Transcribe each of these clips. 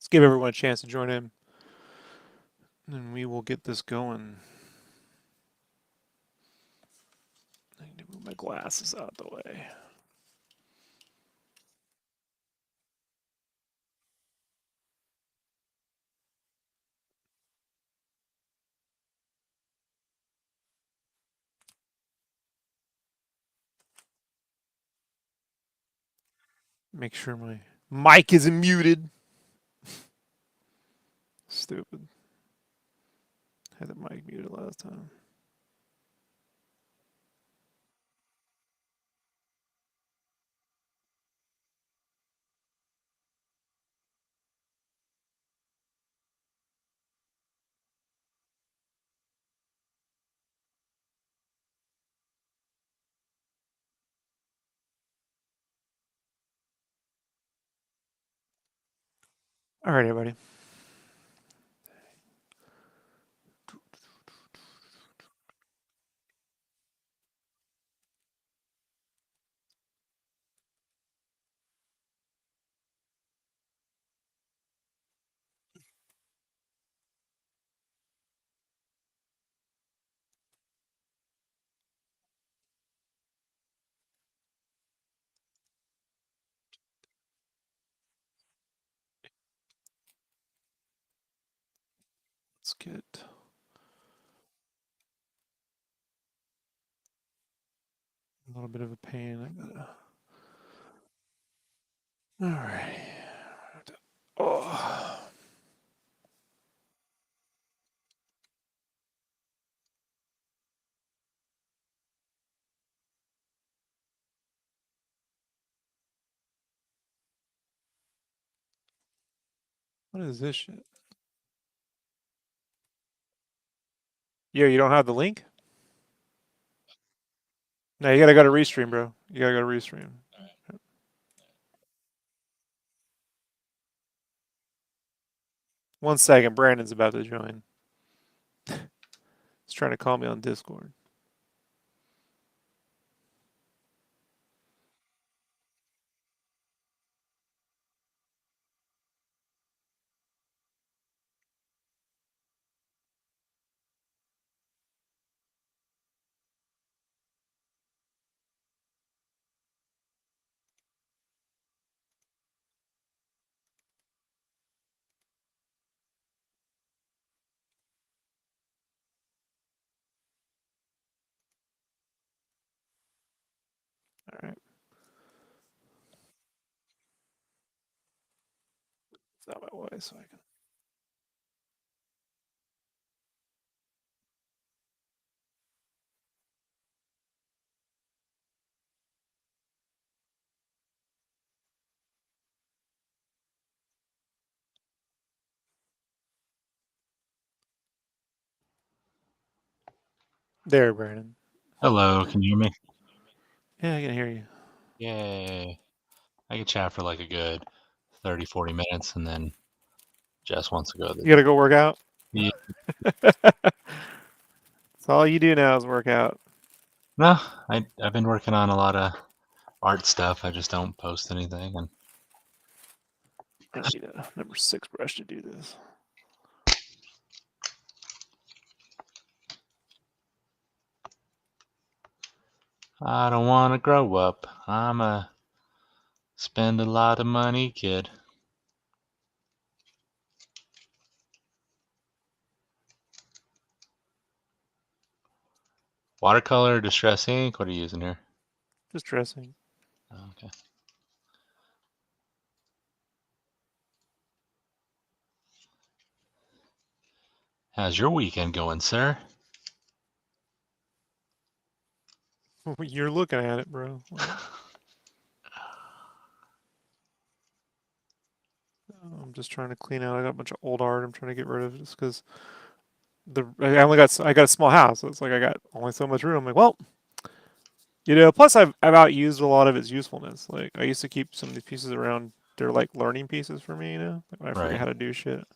Let's give everyone a chance to join in, and we will get this going. I need to move my glasses out of the way. Make sure my mic isn't muted. Stupid. Had the mic muted last time. All right, everybody. Let's get a little bit of a pain. I gotta. All right. Oh. What is this shit? Yo, you don't have the link? No, you gotta go to restream, bro. You gotta go to restream. 1 second, Brandon's about to join. He's trying to call me on Discord. All right. It's not my way, so I can. There, Brandon. Hello, can you hear me? Yeah, I can hear you. Yay. I could chat for like a good 30, 40 minutes and then Jess wants to go to You gotta go work out. the. That's all you do now is work out. No, I've been working on a lot of art stuff. I just don't post anything. And I need a number 6 brush to do this. I don't want to grow up. I'm a spend a lot of money kid. Watercolor, distress ink. What are you using here? Just dressing. Oh, okay. How's your weekend going, sir? You're looking at it, bro. I'm just trying to clean out. I got a bunch of old art. I'm trying to get rid of just because I got a small house. So it's like I got only so much room. I'm like, well, Plus I've outused a lot of its usefulness. Like I used to keep some of these pieces around. They're like learning pieces for me, like when I forget Right. how to do shit.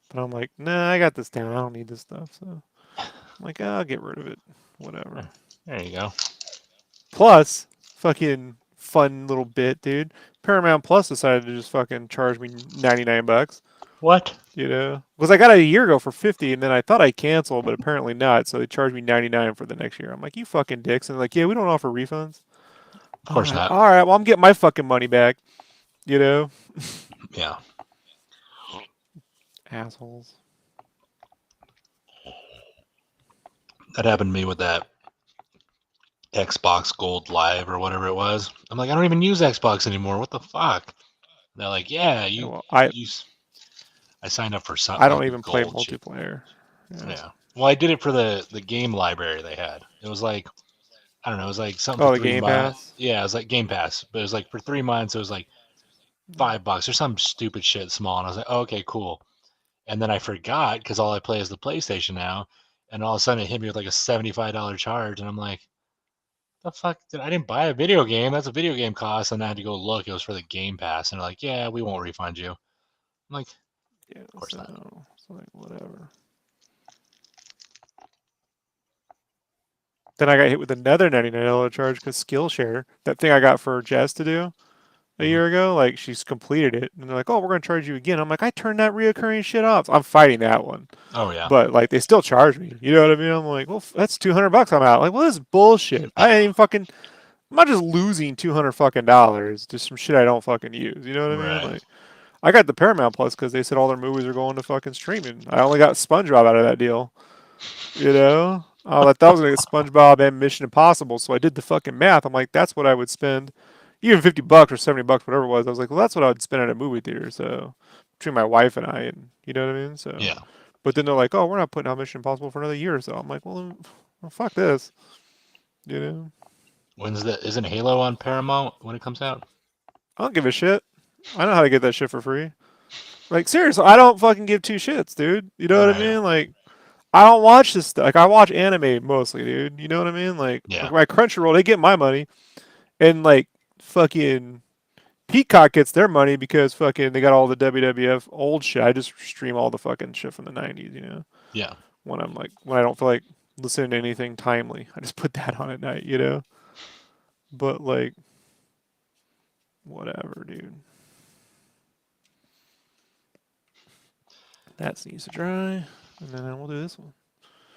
But I'm like, nah, I got this down. I don't need this stuff. So I'm like, I'll get rid of it. Whatever. There you go. Plus, fucking fun little bit, dude. Paramount Plus decided to just fucking charge me $99. What? Because I got it a year ago for 50, and then I thought I canceled, but apparently not. So they charged me 99 for the next year. I'm like, you fucking dicks, and they're like, yeah, we don't offer refunds. Of course not. All right, well I'm getting my fucking money back. You know, Yeah. assholes. That happened to me with that Xbox Gold Live or whatever it was. I'm like, I don't even use Xbox anymore. What the fuck? They're like, yeah, Yeah, you well, you. I signed up for some I don't like a even play gold shit. multiplayer. Yeah. Yeah. Well, I did it for the game library they had. It was like I don't know. It was like something for Oh, the three Game months. Pass. Yeah, it was like Game Pass, but it was like for 3 months. It was like $5 or some stupid shit small, and I was like, oh, okay, cool. And then I forgot because all I play is the PlayStation now, and all of a sudden it hit me with like a $75 charge, and I'm like, the fuck? I didn't buy a video game. That's a video game cost, and I had to go look. It was for the Game Pass, and they're like, yeah, we won't refund you. I'm like, Yeah, of course not. so it's like whatever. Then I got hit with another $99 charge because Skillshare, that thing I got for Jess to do a Mhm. year ago, like she's completed it, and they're like, "Oh, we're gonna charge you again." I'm like, "I turned that reoccurring shit off." I'm fighting that one, Oh yeah, but like they still charge me. You know what I mean? I'm like, "Well, that's $200 I'm out." Like, well, this is bullshit. I ain't even fucking. I'm not just losing $200 fucking dollars just some shit I don't fucking use. You know what I mean? right. Like, I got the Paramount Plus because they said all their movies are going to fucking streaming. I only got SpongeBob out of that deal. You know? I thought that was gonna get SpongeBob and Mission Impossible, so I did the fucking math. I'm like, that's what I would spend, even $50 or $70, whatever it was. I was like, well, that's what I would spend at a movie theater. So between my wife and I, and you know what I mean. So, Yeah. but then they're like, oh, we're not putting out Mission Impossible for another year or so. I'm like, well fuck this. You know? When's the? Isn't Halo on Paramount when it comes out? I don't give a shit. I know how to get that shit for free. Like seriously, I don't fucking give two shits, dude. You know what I Right. mean? Like I don't watch this stuff. Like I watch anime mostly, dude. You know what I mean? Like Yeah. my Crunchyroll, they get my money, and like fucking Peacock gets their money because fucking they got all the WWF old shit. I just stream all the fucking shit from the '90s. You know, Yeah. when I don't feel like listening to anything timely, I just put that on at night. You know, but like whatever, dude. That needs to dry, and then we'll do this one.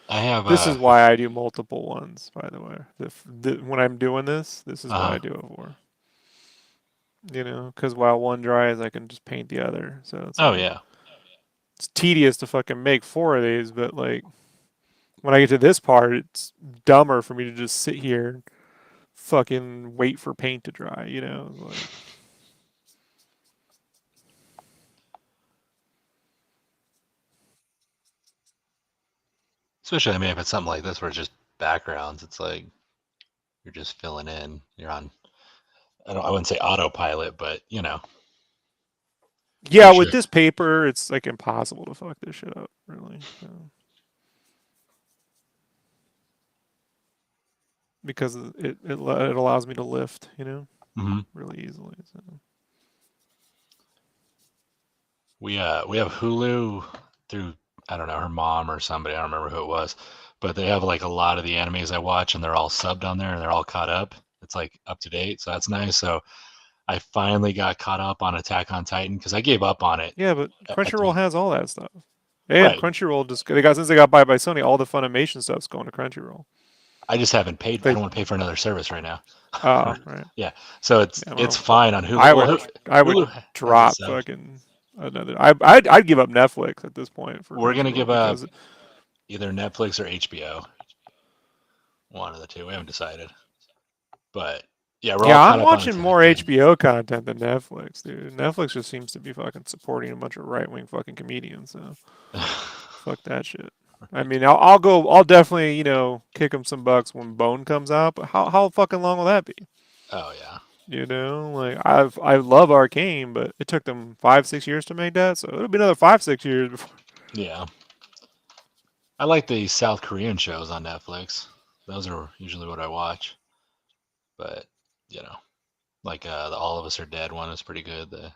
I have This is why I do multiple ones, by the way. When I'm doing this is what uh I do it for. You know, because while one dries, I can just paint the other. So it's oh like yeah. it's tedious to fucking make four of these, but like when I get to this part, it's dumber for me to just sit here and fucking wait for paint to dry. You know, like Especially I mean if it's something like this where it's just backgrounds, it's like you're just filling in. You're on. I wouldn't say autopilot, but you know. I'm yeah, with sure. this paper, it's like impossible to fuck this shit up, really. So, because it allows me to lift, you know, Hmm. really easily. So. We have Hulu through I don't know her mom or somebody. I don't remember who it was, but they have like a lot of the animes I watch, and they're all subbed on there, and they're all caught up. It's like up to date, so that's nice. So I finally got caught up on Attack on Titan because I gave up on it Yeah, but at Crunchyroll the has all that stuff. And right. Crunchyroll just they got since they got bought by Sony, all the Funimation stuff's going to Crunchyroll. I just haven't paid. I They don't want to pay for another service right now. right. Yeah, so it's Yeah, it's well, fine on Hulu. I Well, would I would Hulu has it drop subbed. fucking another. I'd give up Netflix at this point for We're gonna Crunchyroll give up because either Netflix or HBO. One of the two. We haven't decided, but yeah, we're all yeah, I'm caught up on watching Attack more Titan. HBO content than Netflix, dude. Netflix just seems to be fucking supporting a bunch of right wing fucking comedians. So fuck that shit. I Right. mean, I'll definitely kick them some bucks when Bone comes out. But how fucking long will that be? Oh yeah. You know, like I love Arcane, but it took them 5 6 years to make that, so it'll be another 5 6 years before. Yeah. I like the South Korean shows on Netflix. Those are usually what I watch. But, you know, like the All of Us Are Dead one is pretty good. The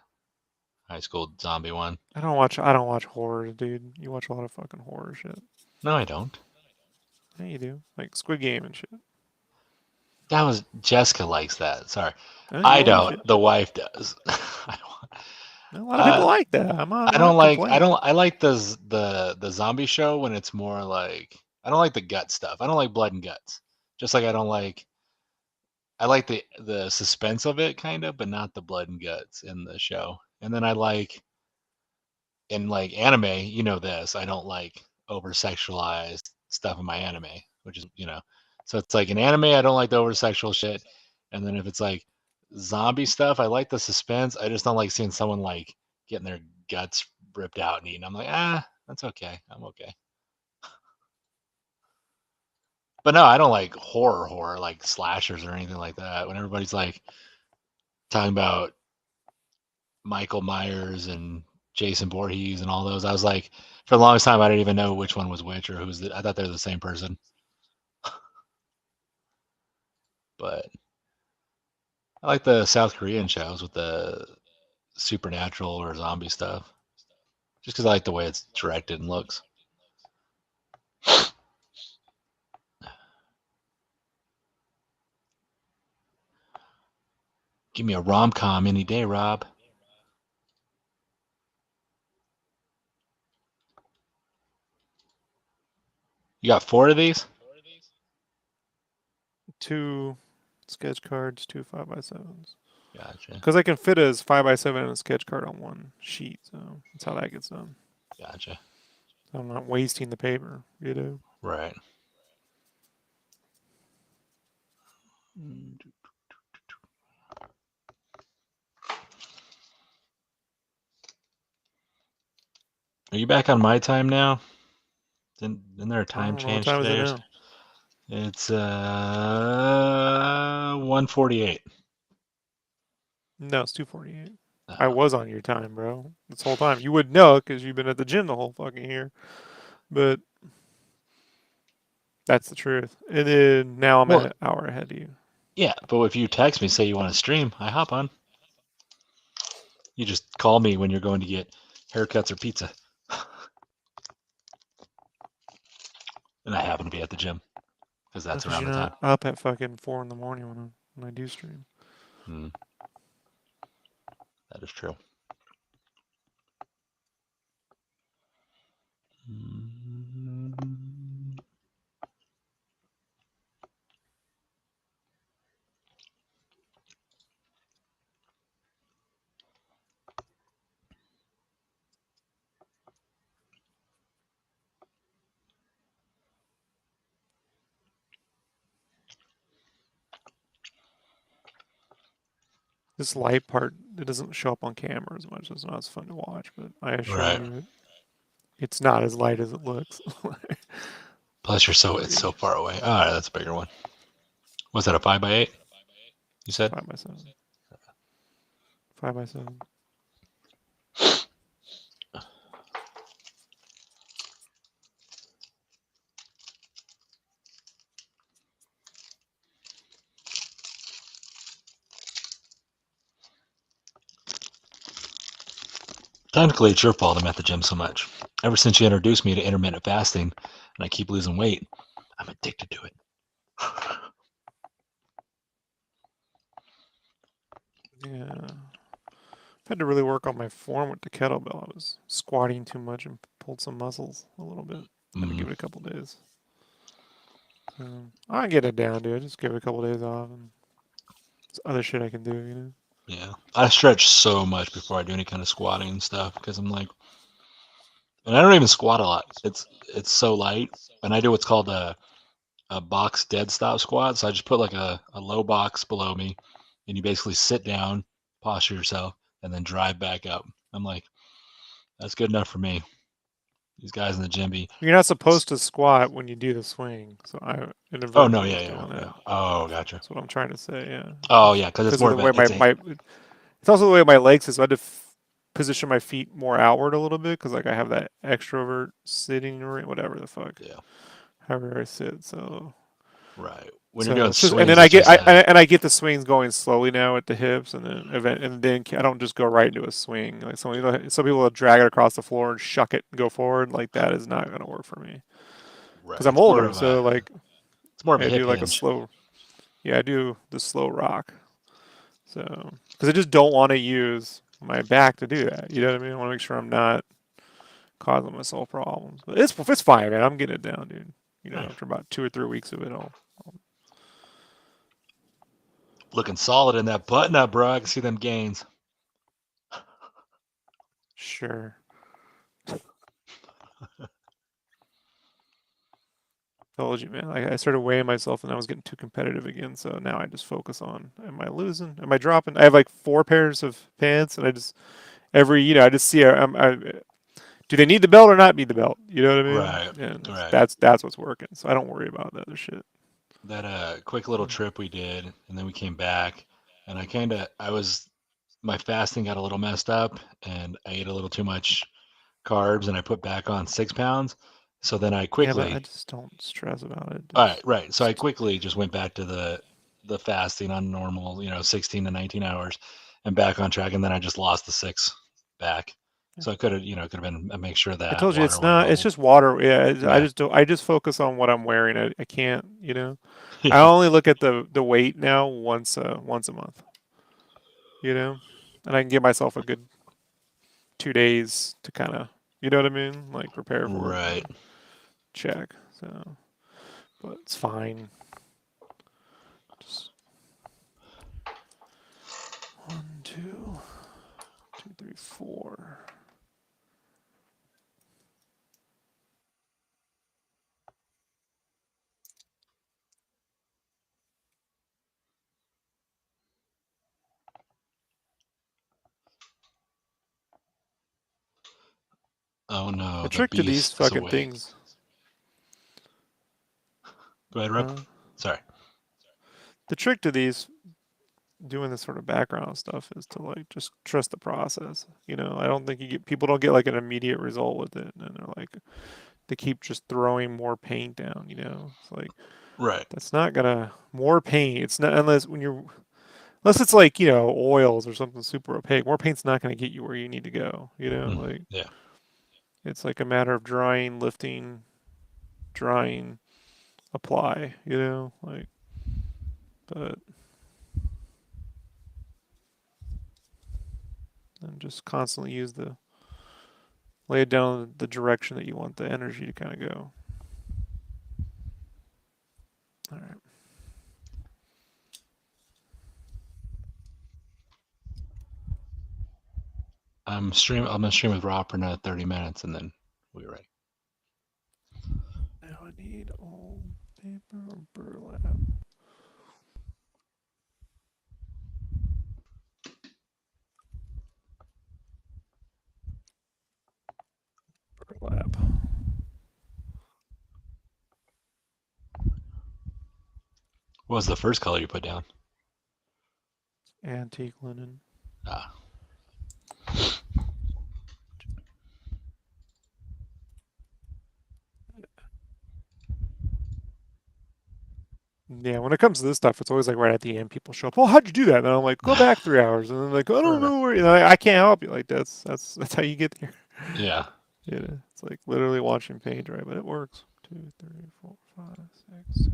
high school zombie one. I don't watch horror, dude. You watch a lot of fucking horror shit. No, I don't. Yeah, you do. Like Squid Game and shit. That was Jessica likes that. Sorry. Oh, you I watch don't. it. The wife does. I don't. A lot of people like that. I'm I not don't like. complaining. I like the zombie show when it's more like. I don't like the gut stuff. I don't like blood and guts. Just like I don't like. I like the suspense of it, kind of, but not the blood and guts in the show. And then I like in like anime. You know this. I don't like over sexualized stuff in my anime, which is So it's like in anime, I don't like the over sexual shit. And then if it's like zombie stuff, I like the suspense. I just don't like seeing someone like getting their guts ripped out and eaten. I'm like, that's okay. I'm okay. But no, I don't like horror, like slashers or anything like that. When everybody's like talking about Michael Myers and Jason Voorhees and all those, I was like, for the longest time, I didn't even know which one was which or I thought they were the same person. But I like the South Korean shows with the supernatural or zombie stuff, just because I like the way it's directed and looks. Give me a rom-com any day, Rob. You got 4 of these? 2 sketch cards, 2 5x7s. Gotcha. Because I can fit a 5x7 and a sketch card on one sheet, so that's how that gets done. Gotcha. So I'm not wasting the paper, you know. Right. Are you back on my time now? Isn't there a time What change time is it today? now? It's 1:48. No, it's 2:48. Oh, I was on your time, bro. This whole time. You would know because you've been at the gym the whole fucking year. But that's the truth. And then now I'm well, an hour ahead of you. yeah, but if you text me, say you want to stream, I hop on. You just call me when you're going to get haircuts or pizza. And I happen to be at the gym because that's Because around you're the time. not up at fucking 4 in the morning when I do stream. That is true. This light part, it doesn't show up on camera as much. It's not as fun to watch, but I assure Right. you it's not as light as it looks. Plus, it's so far away. All right, that's a bigger one. Was that a 5x8? You said 5x7. 5x7. technically it's your fault I'm at the gym so much. Ever since you introduced me to intermittent fasting, and I keep losing weight, I'm addicted to it. Yeah. I've had to really work on my form with the kettlebell. I was squatting too much and pulled some muscles a little bit. I'm gonna give it a couple days. I can get it down, dude. Just give it a couple days off, and there's other shit I can do, you know. Yeah, I stretch so much before I do any kind of squatting and stuff because I'm like, and I don't even squat a lot. It's so light, and I do what's called a box dead stop squat. So I just put like a low box below me, and you basically sit down, posture yourself, and then drive back up. I'm like, that's good enough for me. These guys in the gym be. You're not supposed to squat when you do the swing, so I Oh no, inadvertently was yeah. doing that. Oh, gotcha. That's what I'm trying to say. Yeah. Oh yeah, because it's Because of more the of way a it's also the way my legs is. So I had to position my feet more outward a little bit because like I have that extrovert sitting whatever the fuck. yeah. However I sit. So Right. When you're So doing it's just, swings, and then it's just I get the swings going slowly now at the hips, and then I don't just go right into a swing. Like some people will drag it across the floor and shuck it and go forward. Like that is not going to work for me right. because I'm older. So like It's more of a I hip do like a hinge. slow, yeah, I do the slow rock. So because I just don't want to use my back to do that. You know what I mean? I want to make sure I'm not causing myself problems. But it's fine, man. I'm getting it down, dude. You know, Right. after about 2 or 3 weeks of it, I'll Looking solid in that button up, bro. I can see them gains. sure. Told you, man. I started weighing myself and I was getting too competitive again. So now I just focus on, am I losing? Am I dropping? I have like 4 pairs of pants, and I just I just see, do they need the belt or not need the belt? You know what I mean? Right. And Right. that's what's working. So I don't worry about the other shit. That quick little Mm. trip we did, and then we came back, and I was my fasting got a little messed up, and I ate a little too much carbs, and I put back on 6 pounds. So then I Yeah, but I quickly, just don't stress about it. all right, Just, right. So I just quickly just went back to the fasting on normal, 16 to 19 hours, and back on track, and then I just lost the six back. yeah. So I could have, could have been make sure I that told you water it's was not. It's level. just water. Yeah, I Yeah, just don't. I just focus on what I'm wearing. I can't. You know. I yeah, only look at the weight now once a month. You know, and I can give myself a good 2 days to kind of, you know what I mean, like prepare for it right. and check. So, but it's fine. Just 1, 2, 2, 3, 4. Oh The no, the trick to these beast is fucking awake. things, Go ahead, Rob. huh? Sorry. The trick to these doing this sort of background stuff is to like just trust the process. You know, I don't think people don't get like an immediate result with it, and they're like they keep just throwing more paint down. You know, it's like Right. that's not gonna more paint. It's not unless it's like oils or something super opaque. More paint's not gonna get you where you need to go. You know, Mm, like yeah. it's like a matter of drying, lifting, drying, apply. You know, like but and just constantly use the lay it down the direction that you want the energy to kind of go. All right. I'm gonna stream with Rob for another 30 minutes, and then we're ready. Now I need old paper or burlap. Burlap. What was the first color you put down? Antique linen. Ah, Yeah, when it comes to this stuff, it's always like right at the end, people show up. Oh, how'd you do that? And I'm like, go back 3 hours, and then like, I don't right. know where. I can't help you. Like that's how you get there. Yeah. Yeah, it's like literally watching paint dry, but it works. 2, 3, 4, 5, 6, 7.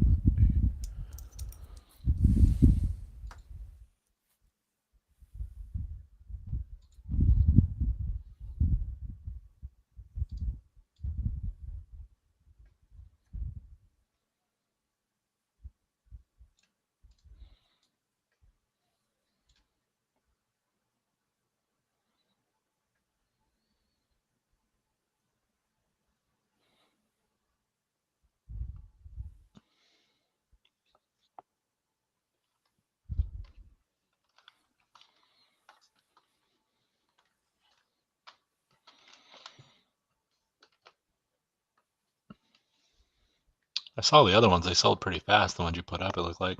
I saw the other ones. They sold pretty fast. The ones you put up, it looked like.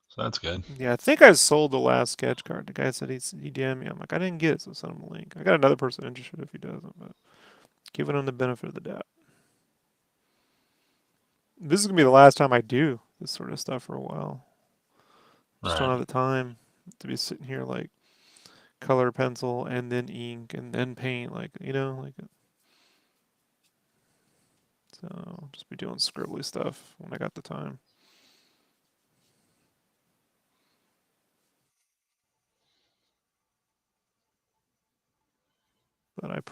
So that's good. Yeah, I think I sold the last sketch card. The guy said he DM'd me. I'm like, I didn't get it, so send him a link. I got another person interested if he doesn't, but giving him the benefit of the doubt. This is gonna be the last time I do this sort of stuff for a while. Just don't Right. have the time to be sitting here like color pencil and then ink and then paint, like like so. Just be doing scribbly stuff when I got the time.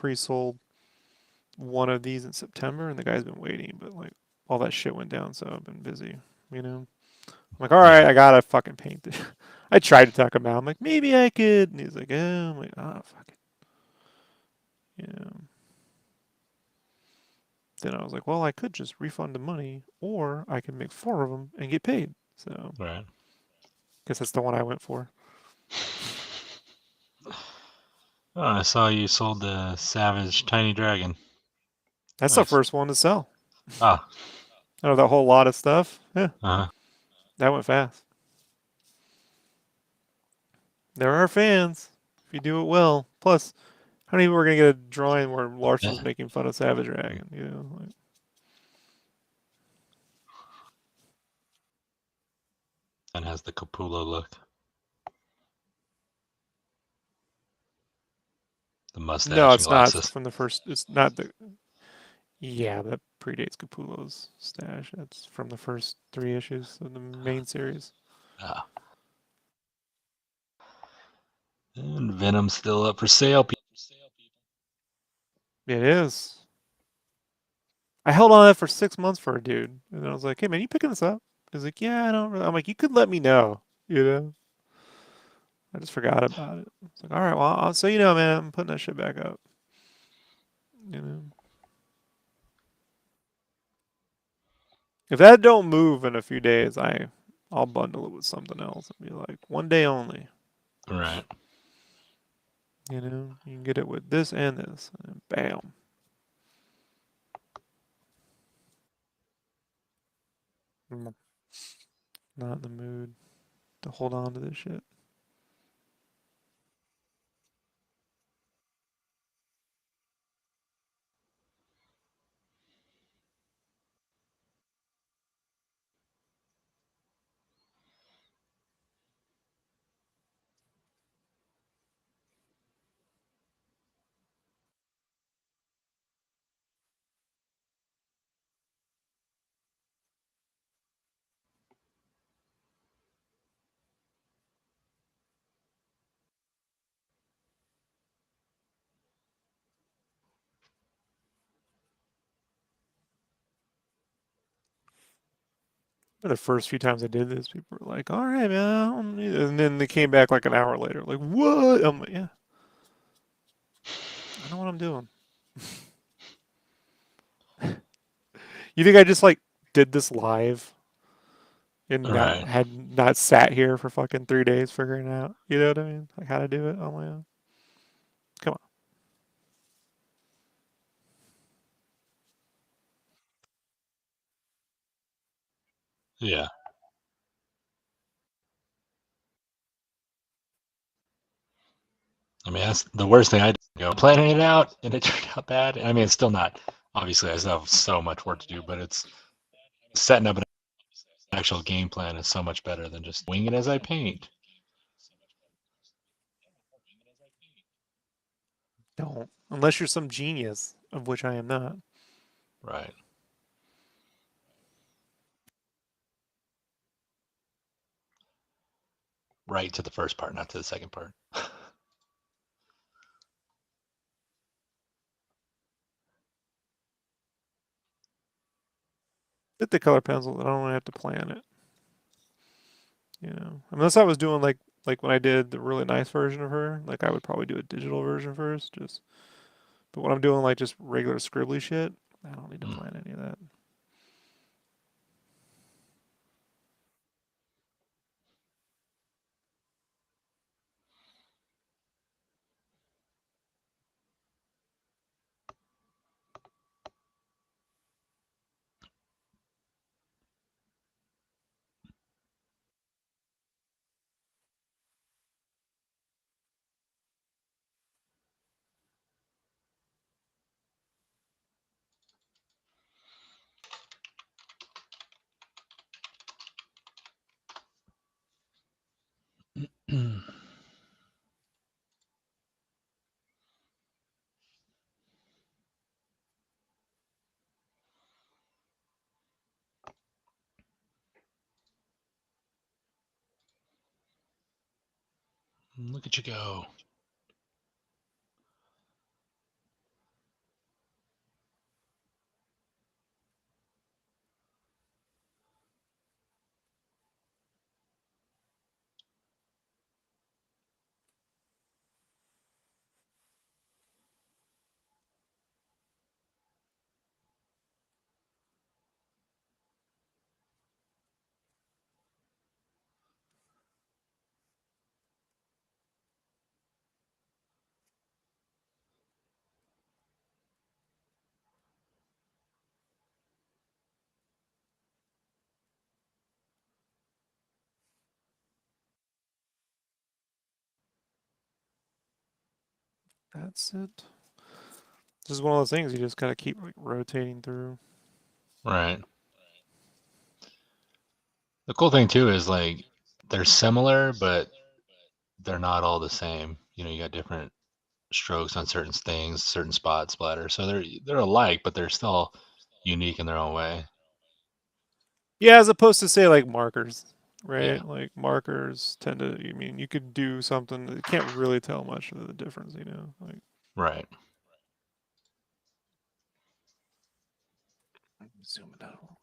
pre-sold one of these in September, and the guy's been waiting, but like all that shit went down, so I've been busy. You know, I'm like, all right, Yeah. I gotta fucking paint this. I tried to talk him out. I'm like, maybe I could, and he's like, I'm like, fuck it. You know. Then I was like, well, I could just refund the money, or I can make four of them and get paid. So, Right. guess that's the one I went for. Oh, I saw you sold the Savage Tiny Dragon. That's the Nice. first one to sell. Ah. Out of that whole lot of stuff, yeah, Uh-huh. that went fast. There are fans if you do it well. Plus, how many people are gonna get a drawing where Larson's Yeah. making fun of Savage Dragon? You know, like, And has the Capullo look. The no, mustache and it's not. It's glasses. from the first. It's not the. Yeah, that predates Capullo's stash. That's from the first three issues of the main series. Ah. And Venom's still up for sale. It is. I held on to that for 6 months for a dude, and I was like, "Hey man, you picking this up?" He's like, "Yeah, I don't." Really. I'm like, "You could let me know." You know. I just forgot about it. It's like, all right, well, so you know, man, I'm putting that shit back up. You know, if that don't move in a few days, I'll bundle it with something else and be like, one day only. Right. You know, you can get it with this and this, and bam. I'm not in the mood to hold on to this shit. The first few times I did this, people were like, "All right, man," I don't need it. And then they came back like an hour later, like, "What?" I'm like, "Yeah, I know what I'm doing." You think I just like did this live and not Right. had not sat here for fucking 3 days figuring it out? You know what I mean? Like how to do it on my own. Come on. Yeah. I mean, that's the worst thing I did. Go planning it out, and it turned out bad. I mean, it's still not. Obviously, I still have so much work to do, but it's setting up an actual game plan is so much better than just wing it as I paint. Don't. Unless you're some genius, of which I am not. Right. Right to the first part, not to the second part. Get the color pencil, I don't have to plan it. You know, unless I was doing like when I did the really nice version of her, like I would probably do a digital version first. Just, but when I'm doing like just regular scribbly shit, I don't need to Mm. plan any of that. Look at you go. That's it. This is one of those things you just gotta keep like rotating through. Right. The cool thing too is like they're similar, but they're not all the same. You know, you got different strokes on certain things, certain spot splatter. So they're alike, but they're still unique in their own way. Yeah, as opposed to say like markers, Yeah. right? Like markers tend to. I mean, you could do something. You can't really tell much of the difference, you know. Like Right. zoom it out.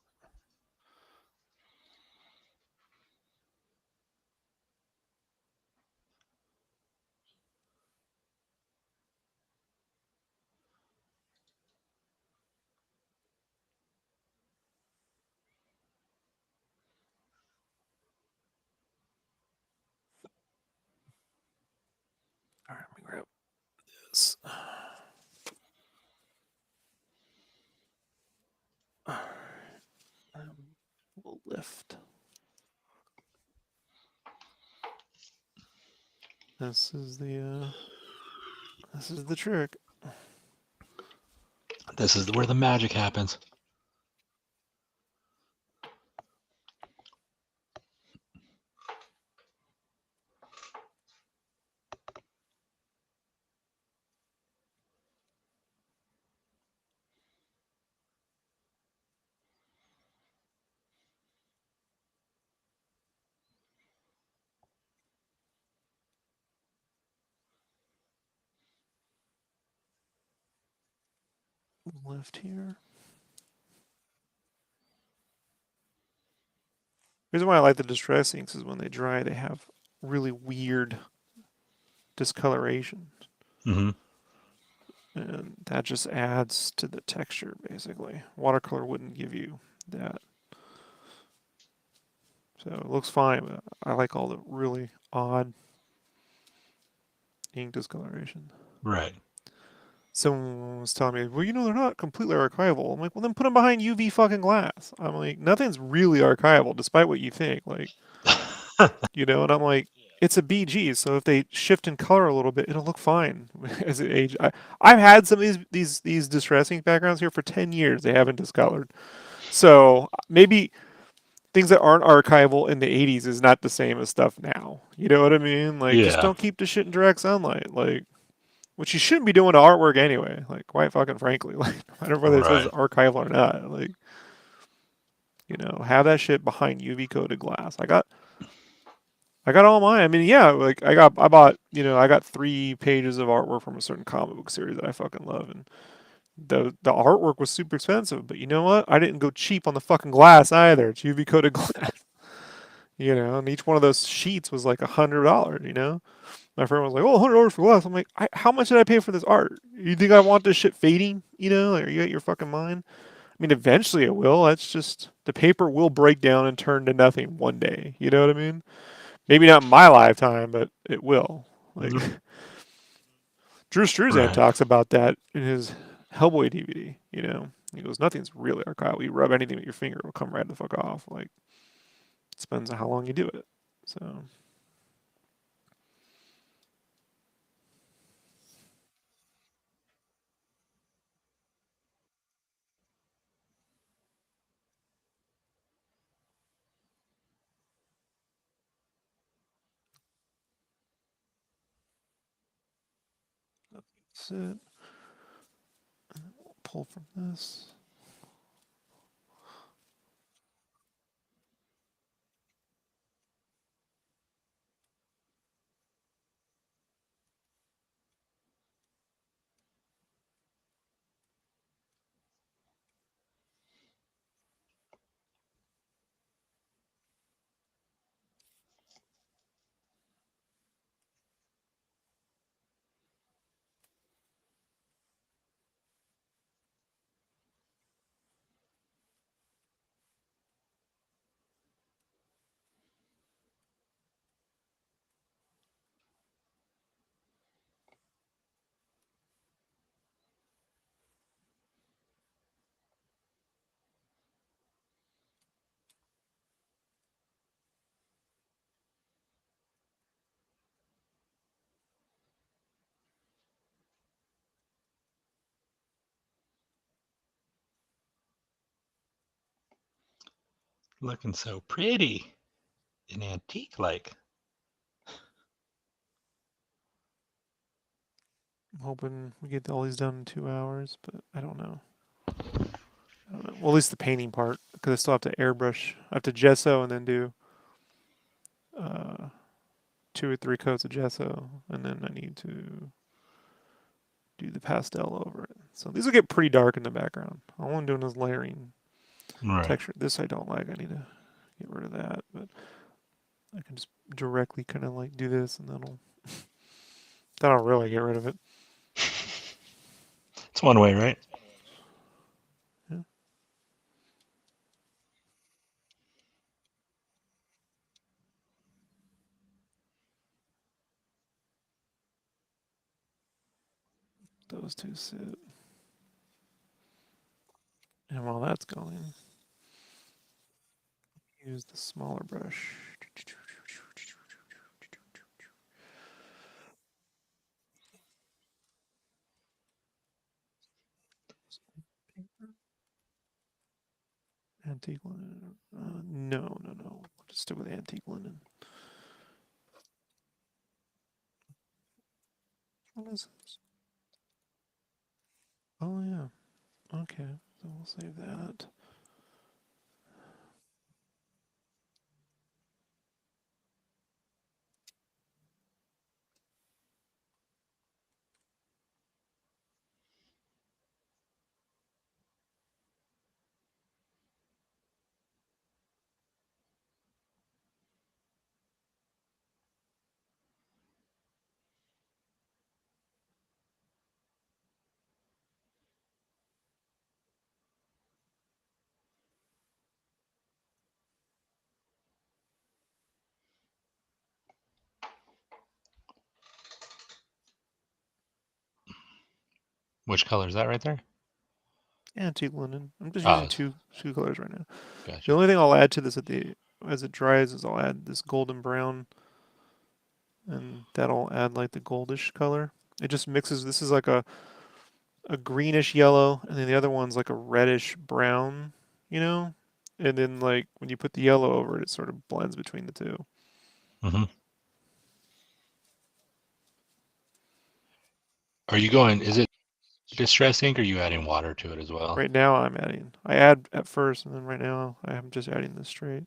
All right, let me grab this. All right, we'll lift. This is the. This is the trick. This is where the magic happens. Lift here. The reason why I like the distress inks is when they dry, they have really weird discoloration, Hmm. and that just adds to the texture. Basically, watercolor wouldn't give you that. So it looks fine, but I like all the really odd ink discoloration. Right. Someone was telling me, well, you know, they're not completely archival. I'm like, well, then put them behind UV fucking glass. I'm like, nothing's really archival, despite what you think. Like, you know, and I'm like, it's a BG, so if they shift in color a little bit, it'll look fine as it ages. I've had some of these distress ink backgrounds here for 10 years. They haven't discolored. So maybe things that aren't archival in the 80s is not the same as stuff now. You know what I mean? Like, just Yeah. don't keep the shit in direct sunlight. Like, which you shouldn't be doing to artwork anyway. Like, quite fucking frankly, like, no matter whether it says Right. archival or not, like, you know, have that shit behind UV coated glass. I got all mine. I mean, yeah, like I bought, you know, I got 3 pages of artwork from a certain comic book series that I fucking love, and the artwork was super expensive. But you know what? I didn't go cheap on the fucking glass either. It's UV coated glass, you know, and each one of those sheets was like $100. You know, my friend was like, "Oh, $100 for glass." I'm like, "How much did I pay for this art? You think I want this shit fading? You know, like, are you out your fucking mind?" I mean, eventually it will. That's just the paper will break down and turn to nothing one day. You know what I mean? Maybe not in my lifetime, but it will. Like Mhm. Drew Struzan Right. talks about that in his Hellboy DVD. You know, he goes, "Nothing's really archival. You rub anything with your finger, it'll come right the fuck off." Like it depends on how long you do it. So that's it. Pull from this. Looking so pretty and antique like. I'm hoping we get all these done in 2 hours, but I don't know. I don't know. Well, at least the painting part, because I still have to airbrush. I have to gesso and then do uh, 2 or 3 coats of gesso, and then I need to do the pastel over it. So these will get pretty dark in the background. All I'm doing is layering Right. texture. This I don't like. I need to get rid of that, but I can just directly kind of like do this, and that'll really get rid of it. It's one way, right? Yeah, those two sit. And while that's going, use the smaller brush. Antique linen. No, no, no. We'll just stick with antique linen. What is this? Oh, yeah. Okay. So we'll save that. Which color is that right there? Antique linen. I'm just using Oh, two colors right now. The gotcha. only thing I'll add to this as it dries is I'll add this golden brown, and that'll add like the goldish color. It just mixes. This is like a greenish yellow, and then the other one's like a reddish brown, you know? And then like when you put the yellow over it, it sort of blends between the two. Mm-hmm. Are you going? Is it distress ink, or are you adding water to it as well? Right now I'm adding. I add at first, and then right now I'm just adding this straight.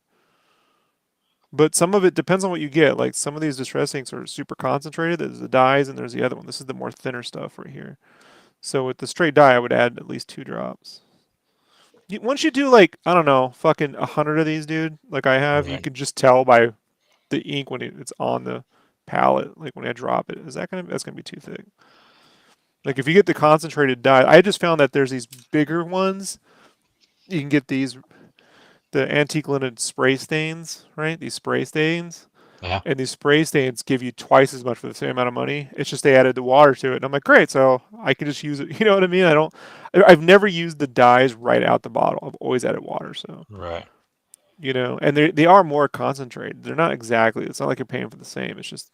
But some of it depends on what you get. Like some of these distress inks are super concentrated. There's the dyes, and there's the other one. This is the more thinner stuff right here. So with the straight dye, I would add at least 2 drops. Once you do like I don't know, fucking 100 of these, dude, like I have, you Right. can just tell by the ink when it's on the palette, like when I drop it. Is that gonna that's gonna be too thick? Like if you get the concentrated dye, I just found that there's these bigger ones. You can get the antique linen spray stains, right? These spray stains. Yeah. And these spray stains give you twice as much for the same amount of money. It's just they added the water to it, and I'm like, great, so I can just use it. You know what I mean? I've never used the dyes right out the bottle. I've always added water, so Right. and they are more concentrated. They're not exactly. It's not like you're paying for the same. It's just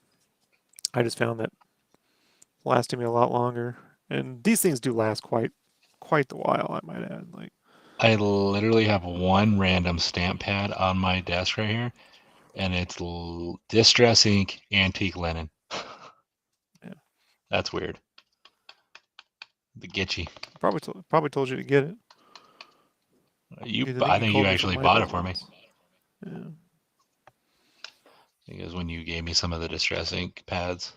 I just found that lasting me a lot longer, and these things do last quite the while. I might add, like, I literally have one random stamp pad on my desk right here, and it's distress ink antique linen. yeah, That's weird. The Gitchy. probably told you to get it. I think I you think you called me from actually my bought it door for me. once. Yeah. I think it was when you gave me some of the distress ink pads.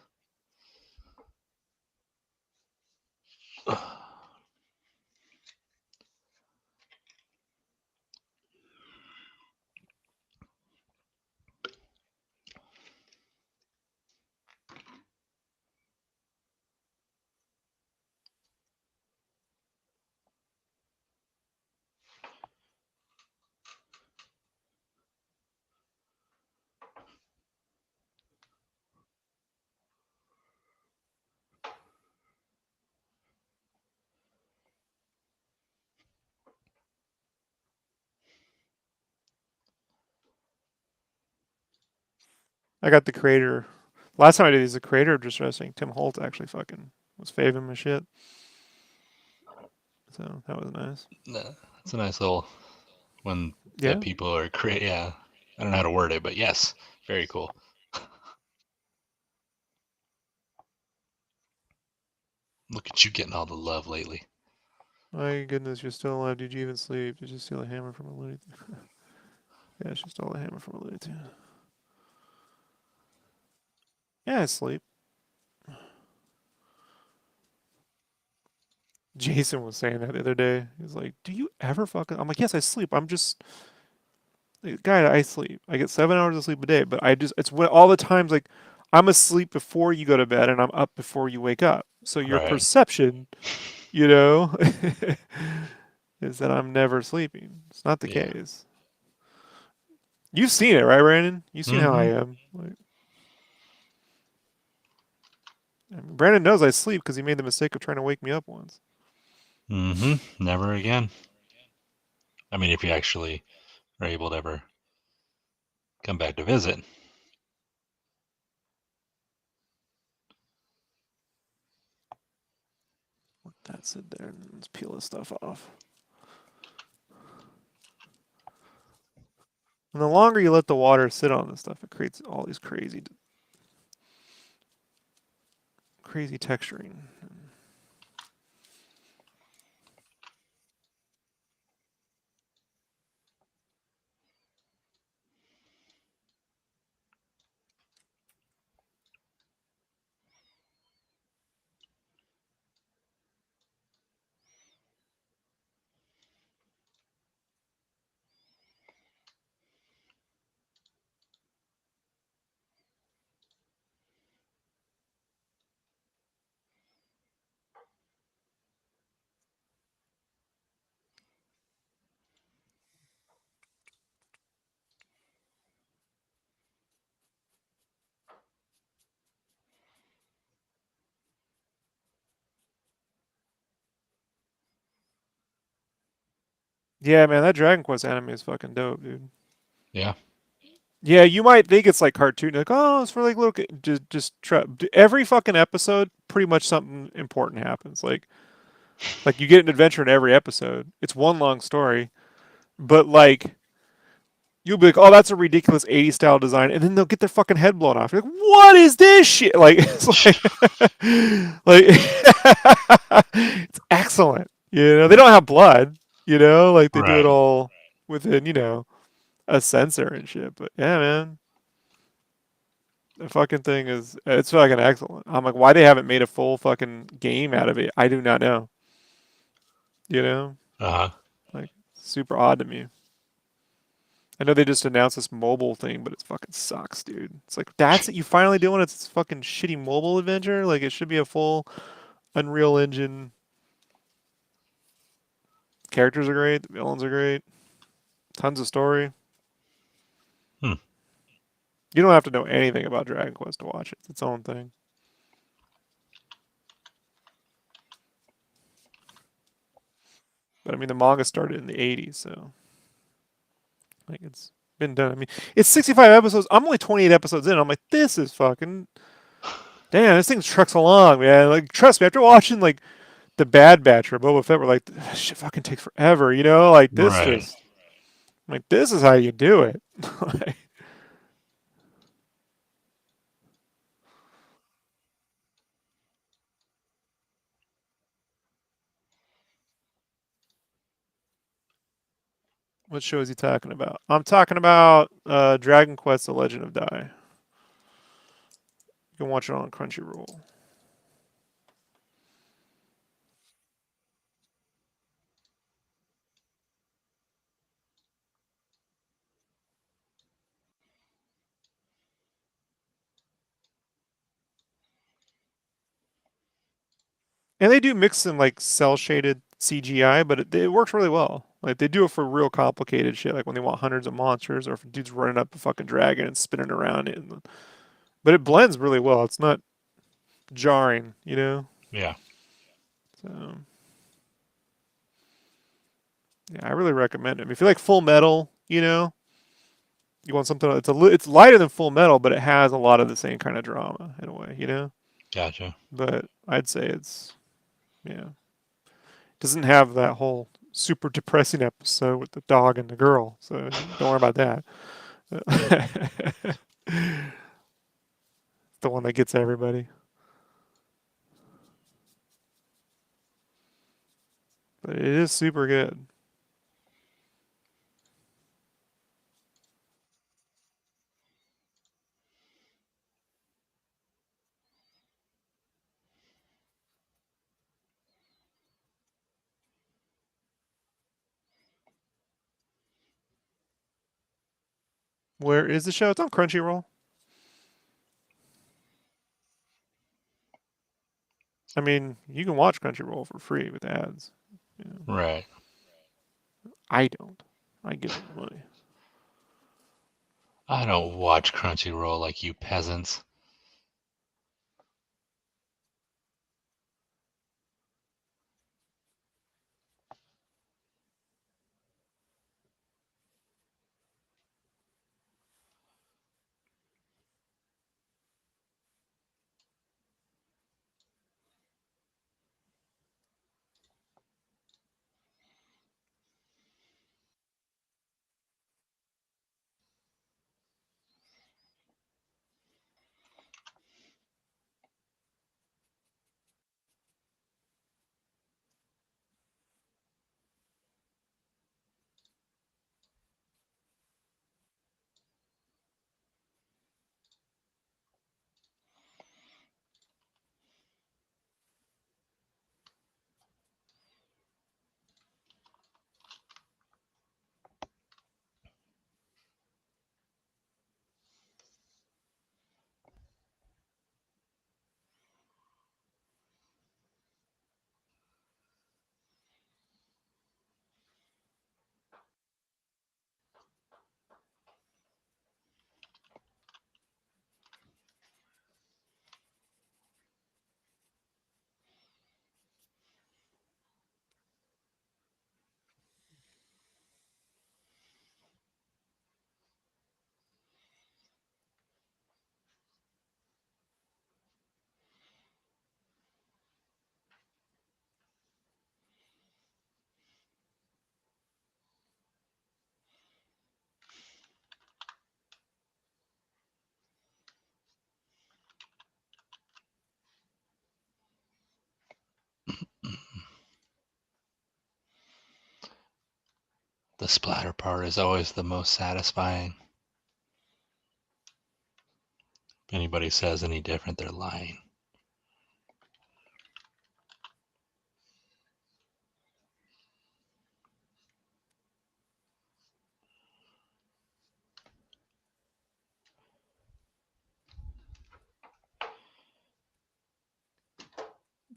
I got the creator. Last time I did these, the creator of Distressing, Tim Holt, actually fucking was faving my shit. So that was nice. Nah, it's a nice little when that Yeah. people are create. Yeah, I don't know how to word it, but yes, very cool. Look at you getting all the love lately. My goodness, you're still alive. Did you even sleep? Did you steal a hammer from a Looney? Yeah, she stole a hammer from a Looney Tune. Yeah, I sleep. Jason was saying that the other day. He's like, "Do you ever fucking?" I'm like, "Yes, I sleep. I'm just guy. I sleep. I get 7 hours of sleep a day, but I just it's when all the times like I'm asleep before you go to bed and I'm up before you wake up. So your Right. perception, you know, is that I'm never sleeping. It's not the Yeah. case. You've seen it, right, Brandon? You've seen how I Mm-hmm. am. Like, I mean, Brandon knows I sleep because he made the mistake of trying to wake me up once. Mm-hmm. Never again. I mean, if you actually are able to ever come back to visit. Let that sit there and let's peel this stuff off. And the longer you let the water sit on this stuff, it creates all these crazy texturing. Yeah, man, that Dragon Quest anime is fucking dope, dude. Yeah. Yeah, you might think it's like cartoon, like oh, it's for like little just try. Every fucking episode, pretty much something important happens. Like you get an adventure in every episode. It's one long story, but like you'll be like, oh, that's a ridiculous '80s style design, and then they'll get their fucking head blown off. You're like, what is this shit? Like it's like it's excellent. You know, they don't have blood. You know, like they do it Right. all within a sensor and shit. But yeah, man, the fucking thing is it's fucking excellent. I'm like, why they haven't made a full fucking game out of it? I do not know. You know, Uh-huh. like super odd to me. I know they just announced this mobile thing, but it fucking sucks, dude. It's like that's it. You finally doing it? It's this fucking shitty mobile adventure. Like it should be a full Unreal Engine. Characters are great. The villains are great. Tons of story. Hmm. You don't have to know anything about Dragon Quest to watch it. It's its own thing. But I mean, the manga started in the '80s, so like it's been done. I mean, it's 65 episodes. I'm only 28 episodes in. I'm like, this is fucking damn. This thing trucks along, man. Like, trust me. After watching like the Bad Batch or Boba Fett, we're like, this shit fucking takes forever. You know, like this Right. just like this is how you do it. Like, what show is he talking about? I'm talking about Dragon Quest: The Legend of Dai. You can watch it on Crunchyroll. And they do mix some like cell shaded CGI, but it works really well. Like they do it for real complicated shit, like when they want hundreds of monsters, or if a dude's running up a fucking dragon and spinning around it. But it blends really well. It's not jarring, you know. Yeah. So yeah, I really recommend it. If you like Full Metal, you want something. It's lighter than Full Metal, but it has a lot of the same kind of drama in a way, you know. Gotcha. But I'd say it's yeah, doesn't have that whole super depressing episode with the dog and the girl. So don't worry about that. The one that gets everybody. But it is super good. Where is the show? It's on Crunchyroll. I mean, you can watch Crunchyroll for free with ads. You know, but Right. I don't. I give them money. I don't watch Crunchyroll like you peasants. The splatter part is always the most satisfying. If anybody says any different, they're lying.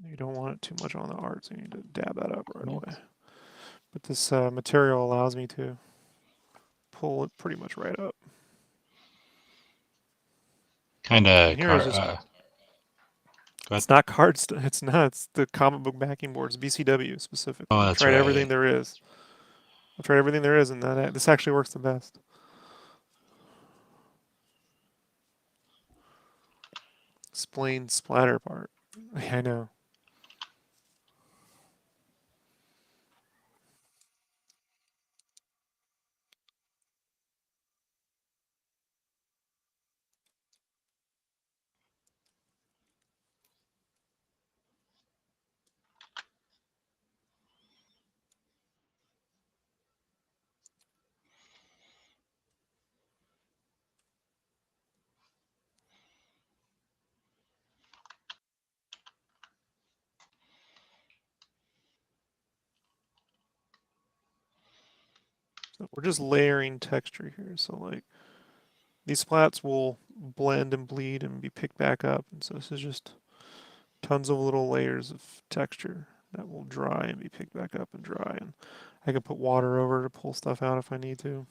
You don't want it too much on the art, so you need to dab that up right Yep. away. But this material allows me to pull it pretty much right up. Kind And of here is just, go ahead. it's not card, it's not, it's the comic book backing boards, BCW Oh, specifically. I've that's tried right. everything there is. I've tried everything there is, and this actually works the best. Explain splatter part. I know. So we're just layering texture here. So like these splats will blend and bleed and be picked back up. And so this is just tons of little layers of texture that will dry and be picked back up and dry. And I can put water over to pull stuff out if I need to.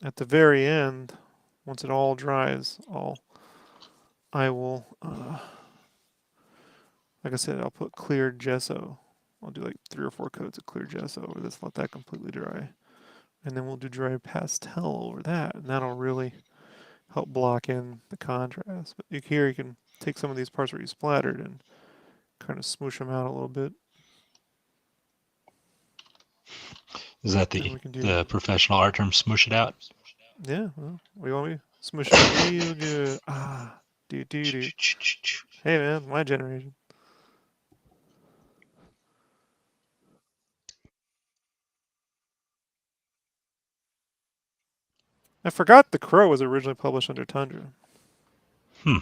At the very end, once it all dries, I will, like I said, I'll put clear gesso. I'll do like 3 or 4 coats of clear gesso over this, let that completely dry. And then we'll do dry pastel over that, and that'll really help block in the contrast. But here you can take some of these parts where you splattered and kind of smoosh them out a little bit. Is that Then the we can do. the professional art term? Smush it out. Yeah. Well, what do you want me? Smoosh it out real good. Ah. Do do do. Hey man, my generation. I forgot The Crow was originally published under Tundra. Hmm.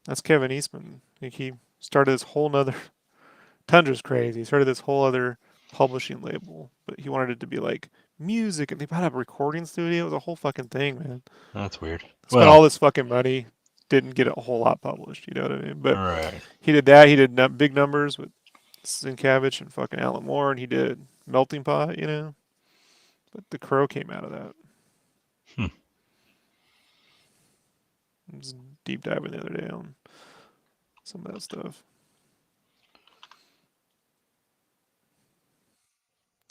That's Kevin Eastman. Like he started this whole nother. Tundra's crazy. He started this whole other publishing label, but he wanted it to be like music, and they bought a recording studio. It was a whole fucking thing, man. That's weird. Spent Well, all this fucking money, didn't get a whole lot published. You know what I mean? But right. he did that. He did big numbers with Sienkiewicz and fucking Alan Moore, and he did Melting Pot. You know, but The Crow came out of that. Hmm. I was deep diving the other day on some of that stuff.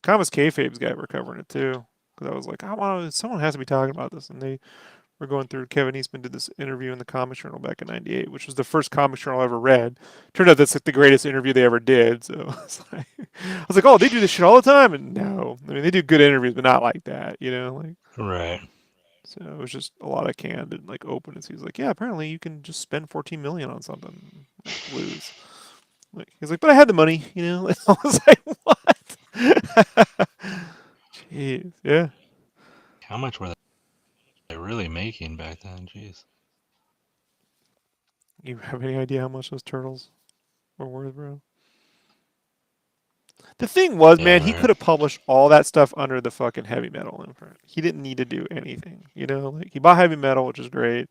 Comics Kayfabe's guy were covering it too, because I was like, I want to. Someone has to be talking about this, and they were going through. Kevin Eastman did this interview in the Comics Journal back in '98, which was the first Comics Journal I ever read. Turned out that's like the greatest interview they ever did. So I was like, oh, they do this shit all the time, and no, I mean they do good interviews, but not like that, you know, like. Right. So it was just a lot of canned and like openness. He was like, yeah, apparently you can just spend 14 million on something, like lose. Like, he's like, but I had the money, you know. I was like, what? Jeez, yeah. How much were they really making back then? Jeez. You have any idea how much those turtles were worth, bro? The thing was, man, he Yeah. could have published all that stuff under the fucking heavy metal imprint. He didn't need to do anything, you know. Like he bought heavy metal, which is great.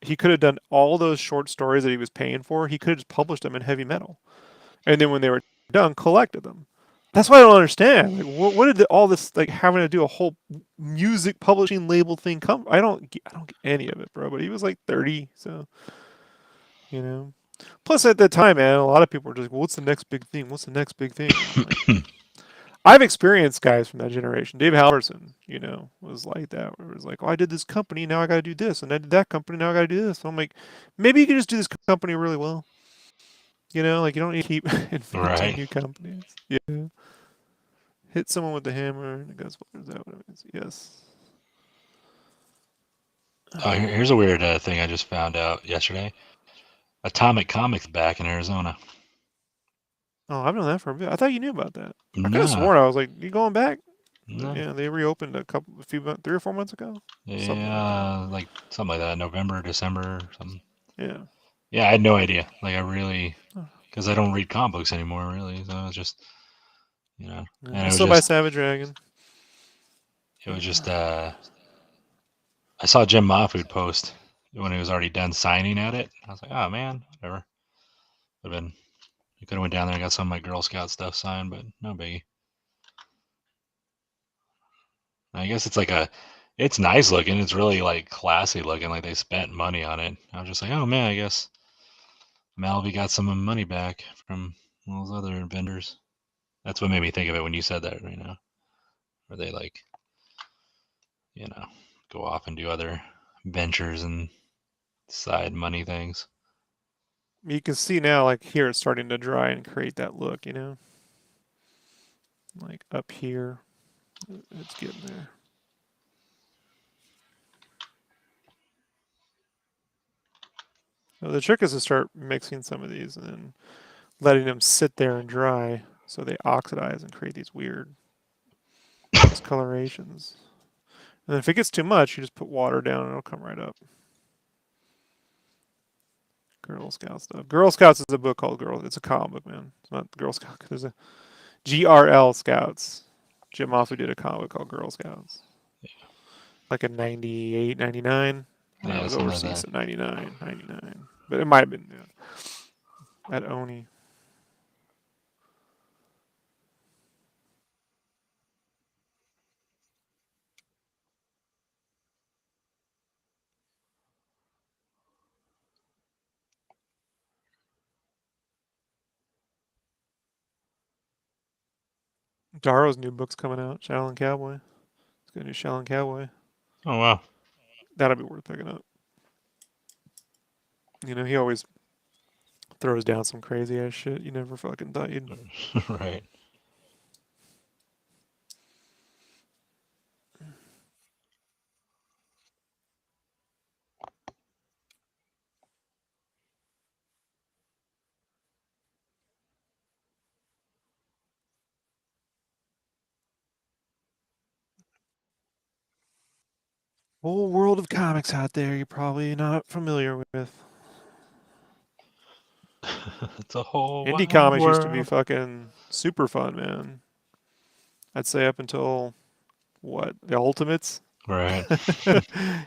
He could have done all those short stories that he was paying for. He could have just published them in heavy metal, and then when they were done, collected them. That's why I don't understand. Like, what did all this like having to do a whole music publishing label thing come? I don't get any of it, bro. But he was like 30, so you know. Plus, at that time, man, a lot of people were just, like, well, "What's the next big thing? What's the next big thing?" And I'm like, I've experienced guys from that generation. Dave Halverson, you know, was like that. Where it was like, "Oh, I did this company, now I got to do this, and I did that company, now I got to do this." So I'm like, maybe you can just do this company really well. You know, like you don't need to keep inventing Right. new companies. Yeah. Hit someone with the hammer and it goes, what is that? What it means? Yes. Oh, here's a weird thing I just found out yesterday. Atomic Comics back in Arizona. Oh, I've known that for a bit. I thought you knew about that. I could have Nah. sworn I was like, you going back? But No. yeah, they reopened a few months, 3 or 4 months ago, something like that. Yeah, like something like that. November, December, something. Yeah. Yeah, I had no idea. Like I really, Oh, because I don't read comic books anymore, really. So it's just, yeah. and I still buy Savage Dragon. it was just, I saw Jim Mahfood post when he was already done signing at it. I was like, oh man, whatever. Would have been, I could have went down there and got some of my Girl Scout stuff signed, but no biggie. I guess it's like it's nice looking. It's really like classy looking. Like they spent money on it. I was just like, oh man, I guess Malvy got some money back from all those other vendors. That's what made me think of it when you said that right now. Where they like, you know, go off and do other ventures and side money things. You can see now, like here, it's starting to dry and create that look, you know? Like up here, it's getting there. So the trick is to start mixing some of these and then letting them sit there and dry so they oxidize and create these weird discolorations. And if it gets too much, you just put water down and it'll come right up. Girl Scout stuff. Girl Scouts is a book called Girl. It's a comic book, man. It's not Girl Scout. There's a GRL Scouts. Jim also did a comic called Girl Scouts. Like in 98, 99. And I Yeah, was something like overseas that. in 99, 99. But it might have been at Oni. Daro's new book's coming out. Shaolin Cowboy. It's got a new Shaolin Cowboy. Oh wow. That'll be worth picking up. You know, he always Throws down some crazy ass shit you never fucking thought you'd. Right. Whole world of comics out there you're probably not familiar with. It's a whole Indie wide comics used to be world. fucking super fun, man. I'd say up until what the Ultimates Right.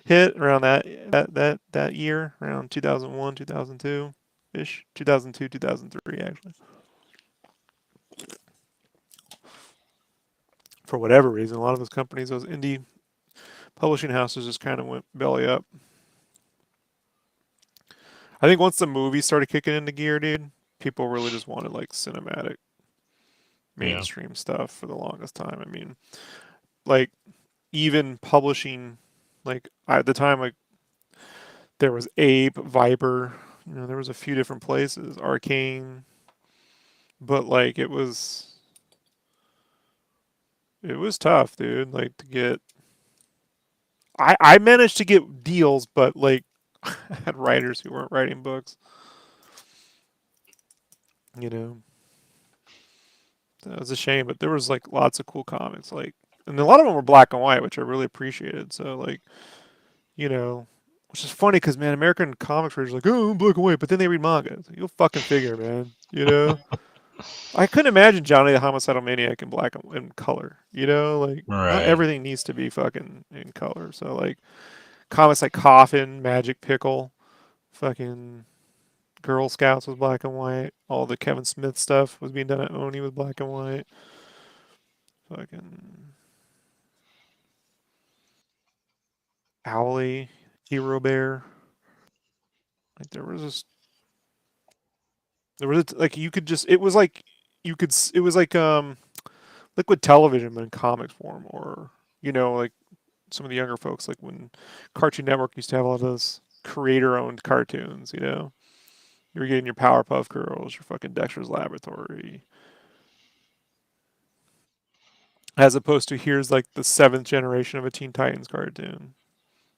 hit around that year, around 2001, 2002 ish, 2002, 2003 actually. For whatever reason, a lot of those companies, those indie publishing houses, just kind of went belly up. I think once the movies started kicking into gear, dude, people really just wanted like cinematic, Yeah. mainstream stuff for the longest time. I mean, like even publishing, like at the time, like there was Ape, Viper, there was a few different places, Arcane, but like it was tough, dude. Like to get, I managed to get deals, but like I had writers who weren't writing books, you know. That was a shame, but there was like lots of cool comics, like, and a lot of them were black and white, which I really appreciated. So like, you know, which is funny because man, American comics readers are like, oh, black and white, but then they read manga. It's like, you'll fucking figure, man. You know, I couldn't imagine Johnny the Homicidal Maniac in black and in color. You know, like not Right. everything needs to be fucking in color. So like comics like Coffin, Magic Pickle, fucking Girl Scouts was black and white. All the Kevin Smith stuff was being done at Oni was black and white. Fucking Owly, Hero Bear. Like there was like you could just it was like it was like liquid television but in comics form, or like some of the younger folks, like when Cartoon Network used to have all those creator owned cartoons. You were getting your Powerpuff Girls, your fucking Dexter's Laboratory, as opposed to here's like the seventh generation of a Teen Titans cartoon.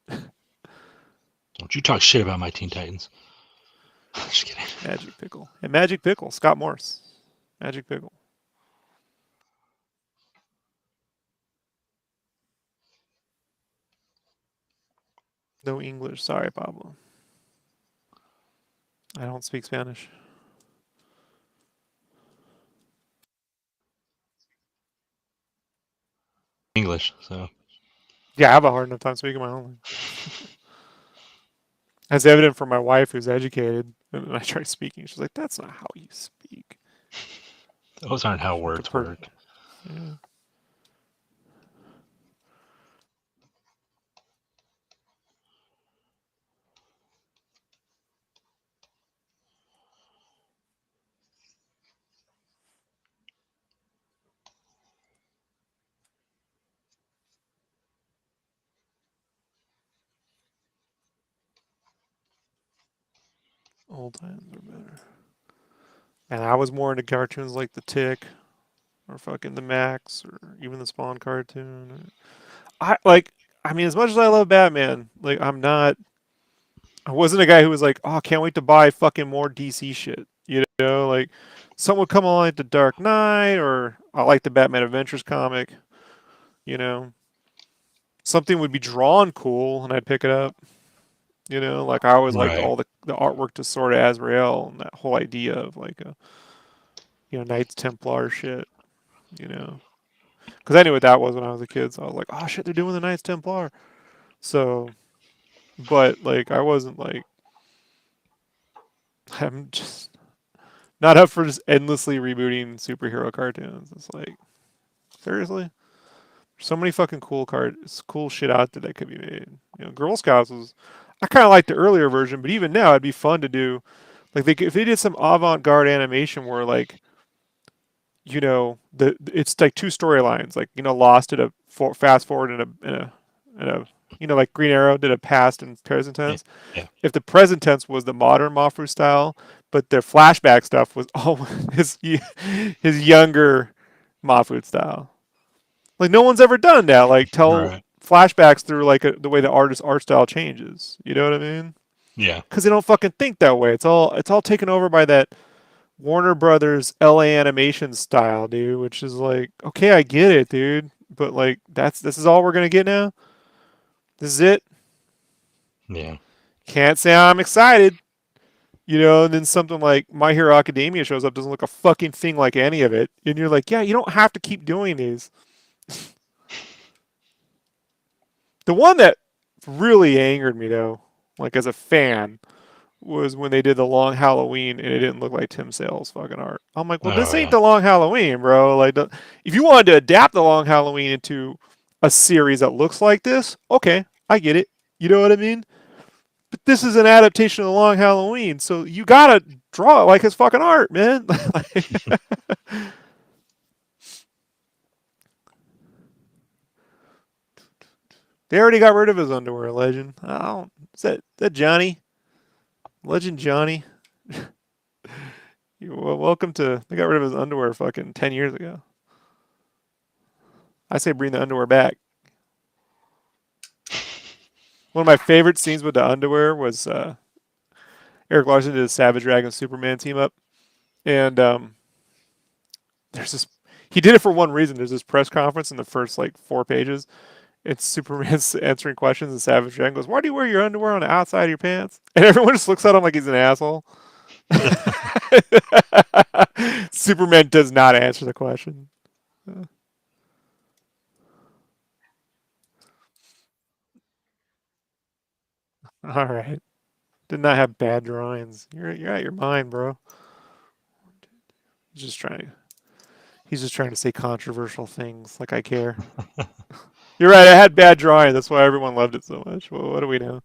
Don't you talk shit about my Teen Titans. Just kidding. Magic Pickle. And Magic Pickle, Scott Morse. Magic Pickle. No English. Sorry, Pablo. I don't speak Spanish. English. So Yeah, I have a hard enough time speaking my own language. That's evident from my wife, who's educated. And then I try speaking. She's like, "That's not how you speak." those aren't how The words per, work. yeah. Old times are better. And I was more into cartoons like The Tick, or fucking The Max, or even the Spawn cartoon. I like. I mean, as much as I love Batman, like I'm not. I wasn't a guy who was like, "Oh, I can't wait to buy fucking more DC shit." Like someone would come along like the Dark Knight, or I like the Batman Adventures comic. You know, something would be drawn cool, and I'd pick it up. Like I always liked Right. all the artwork to Sword of Azrael and that whole idea of like a Knights Templar shit. You know, because I knew what that was when I was a kid, so I was like, "Oh shit, they're doing the Knights Templar." So, but like I wasn't like I'm just not up for just endlessly rebooting superhero cartoons. It's like seriously, there's so many fucking cool shit out there that could be made. Girl Scouts was. I kind of like the earlier version, but even now, it'd be fun to do. Like if they did some avant-garde animation where like it's like two storylines. Like Lost did a fast forward in a like Green Arrow did a past and present Yeah. tense. Yeah. If the present tense was the modern Mafu style, but their flashback stuff was all his younger Mahfoud style. Like no one's ever done that. Like tell Right. flashbacks through like the way the artist's art style changes. You know what I mean? Yeah. Because they don't fucking think that way. It's all taken over by that Warner Brothers LA animation style, dude. Which is like, okay, I get it, dude, but like this is all we're gonna get now. This is it. Yeah. Can't say I'm excited. You know, and then something like My Hero Academia shows up, doesn't look a fucking thing like any of it, and you're like, yeah, you don't have to keep doing these. The one that really angered me though, like as a fan, was when they did the Long Halloween and it didn't look like Tim Sale's fucking art. I'm like, well, Oh this ain't yeah. the Long Halloween, bro. Like, if you wanted to adapt the Long Halloween into a series that looks like this, okay, I get it. You know what I mean? But this is an adaptation of the Long Halloween, so you gotta draw it like his fucking art, man. They already got rid of his underwear, Legend. I don't, is that Johnny? Legend Johnny? Welcome to. They got rid of his underwear fucking 10 years ago. I say bring the underwear back. One of my favorite scenes with the underwear was Eric Larson did a Savage Dragon Superman team up, and there's this. He did it for one reason. There's this press conference in the first like 4 pages. It's Superman's answering questions, and Savage Dragon goes, "Why do you wear your underwear on the outside of your pants?" And everyone just looks at him like he's an asshole. Superman does not answer the question. All right, did not have bad drawings. You're out of your mind, bro. He's just trying. He's just trying to say controversial things. Like I care. You're right. I had bad drawing. That's why everyone loved it so much. Well, what do we know,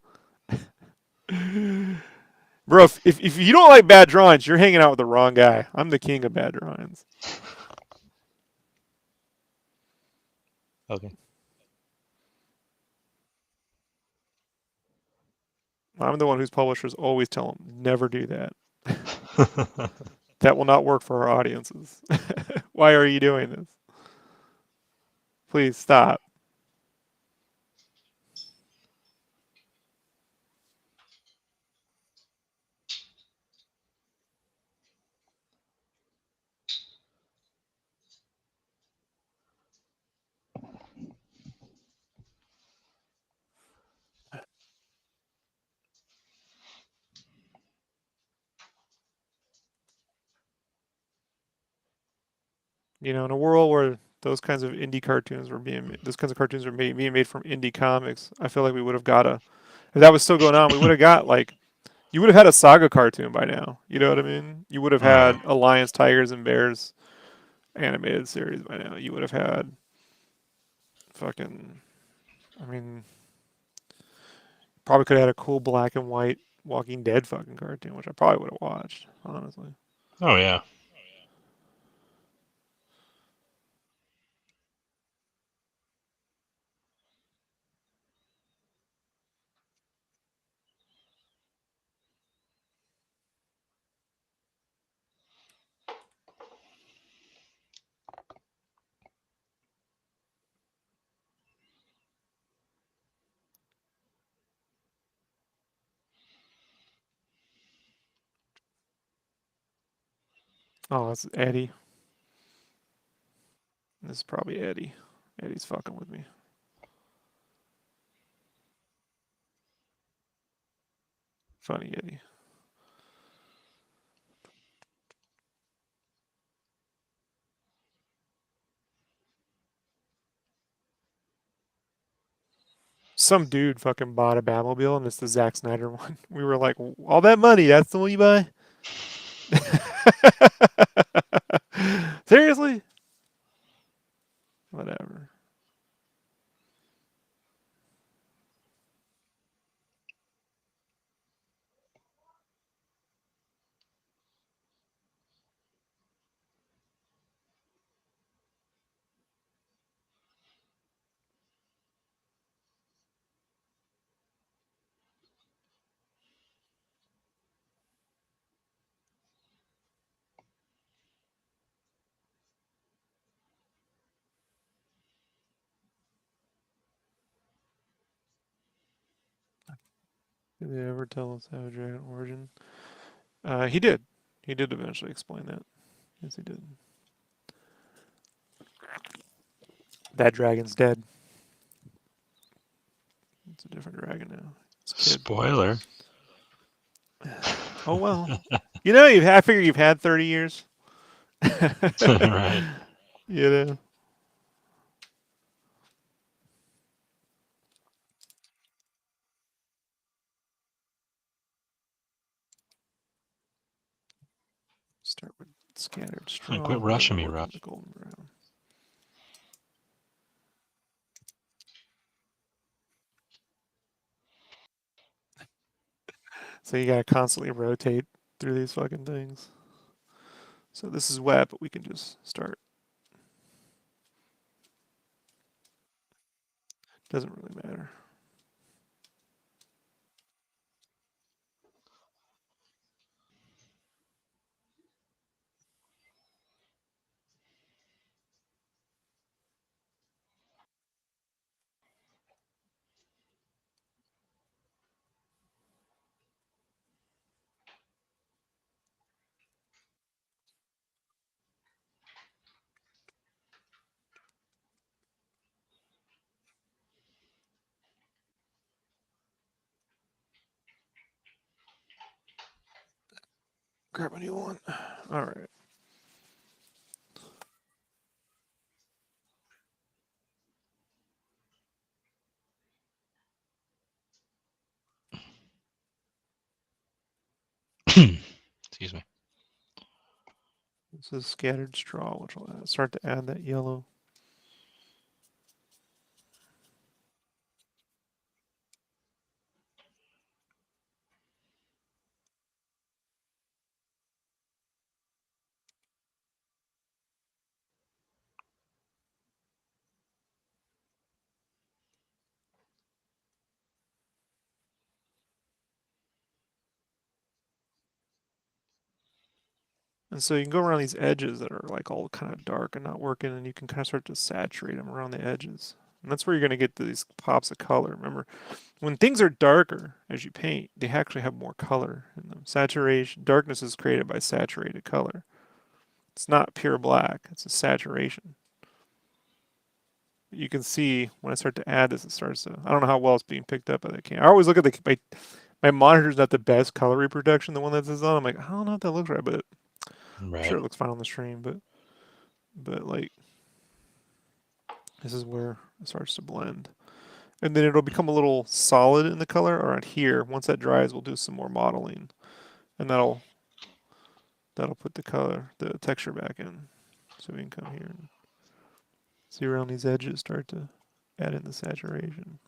bro? If you don't like bad drawings, you're hanging out with the wrong guy. I'm the king of bad drawings. Okay. I'm the one whose publishers always tell him never do that. That will not work for our audiences. Why are you doing this? Please stop. You know, in a world where those kinds of cartoons were being made from indie comics, I feel like we would have got a, if that was still going on, we would have got like, you would have had a Saga cartoon by now. You know what I mean? You would have Mm. had a Lions, Tigers, and Bears animated series by now. You would have had fucking, I mean, probably could have had a cool black and white Walking Dead fucking cartoon, which I probably would have watched, honestly. Oh yeah. Oh, that's Eddie. This is probably Eddie. Eddie's fucking with me. Funny Eddie. Some dude fucking bought a Batmobile, and it's the Zack Snyder one. We were like, all that money, that's the one you buy? Seriously? Whatever. Did they ever tell us how dragon origin? He did. He did eventually explain that. Yes, he did. That dragon's dead. It's a different dragon now. It's a kid. Spoiler. Oh well. You know, I figure you've had 30 years. Right. You know. Start with scattered straw. Quit And rushing then me, work on Rush. the golden brown. So you gotta constantly rotate through these fucking things. So this is wet, but we can just start. Doesn't really matter. Grab a new one. All right. Excuse me. This is scattered straw, which will start to add that yellow. And so you can go around these edges that are like all kind of dark and not working, and you can kind of start to saturate them around the edges. And that's where you're going to get these pops of color. Remember, when things are darker as you paint, they actually have more color in them. Saturation, darkness is created by saturated color. It's not pure black, it's a saturation. You can see when I start to add this, it starts to. I don't know how well it's being picked up by the camera. I always look at my monitor's not the best color reproduction, the one that is on. I'm like, I don't know if that looks right, but I'm Right. sure it looks fine on the stream. But like, this is where it starts to blend. And then it'll become a little solid in the color around here. Once that dries, we'll do some more modeling. And that'll put the texture back in. So we can come here and see around these edges, start to add in the saturation.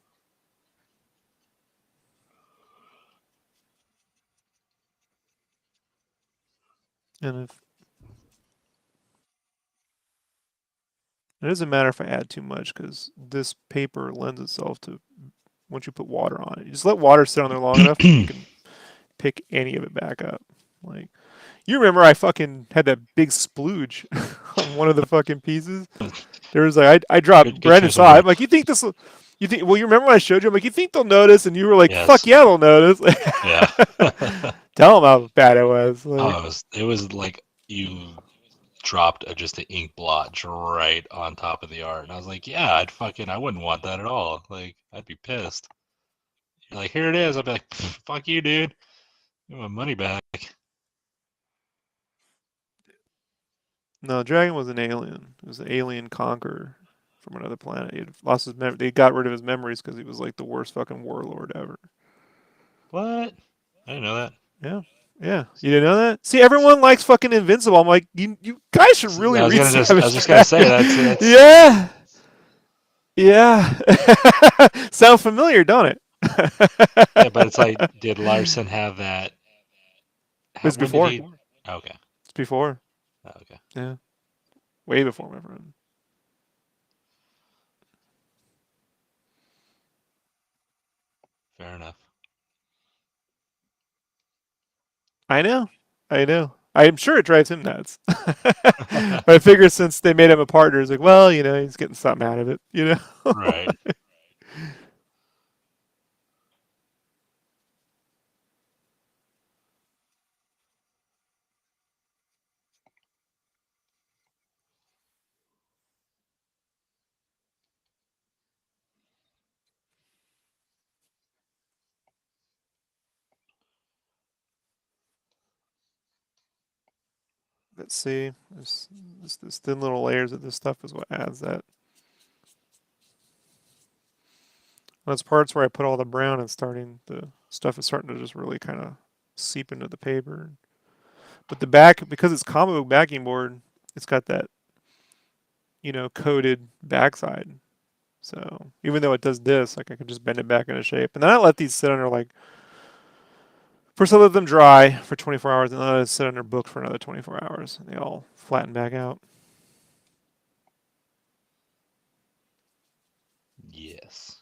And if it doesn't matter if I add too much because this paper lends itself to once you put water on it. You just let water sit on there long enough and you can pick any of it back up. Like you remember I fucking had that big splooge on one of the fucking pieces. There was like I dropped Good Brandon choice of saw it. I'm word. like, you think this will you think well you remember when I showed you? I'm like, you think they'll notice? And you were like, fuck Yes. yeah, they'll notice. Yeah. Tell them how bad it was. Like, Oh, it was like you dropped just an ink blotch right on top of the art, and I was like, yeah, I wouldn't want that at all. Like, I'd be pissed. You're like, here it is. I'd be like, fuck you, dude. Give my money back. no, Dragon was an alien. It was an alien conqueror from another planet. He had lost his memory. They got rid of his memories because he was like the worst fucking warlord ever. What? I didn't know that. Yeah. Yeah. You didn't know that? See, everyone likes fucking Invincible. I'm like, you guys should really read I Savage was just gonna say Dragon. that's Yeah. Yeah. Sound familiar, don't it? yeah, It but it's like, did Larson have that? was When did before. he? Okay. It's before. Okay. Yeah. Way before, my friend. Fair enough. I know. I know. I'm sure it drives him nuts. But I figure since they made him a partner, it's like, well, he's getting something out of it, Right. Let's see. This thin little layers of this stuff is what adds that. Those parts where I put all the brown and the stuff is starting to just really kind of seep into the paper. But the back, because it's comic book backing board, it's got that, coated backside. So even though it does this, like I can just bend it back into shape. And then I let these sit under like, first I let them dry for 24 hours and then I let it sit under book for another 24 hours. And they all flatten back out. Yes.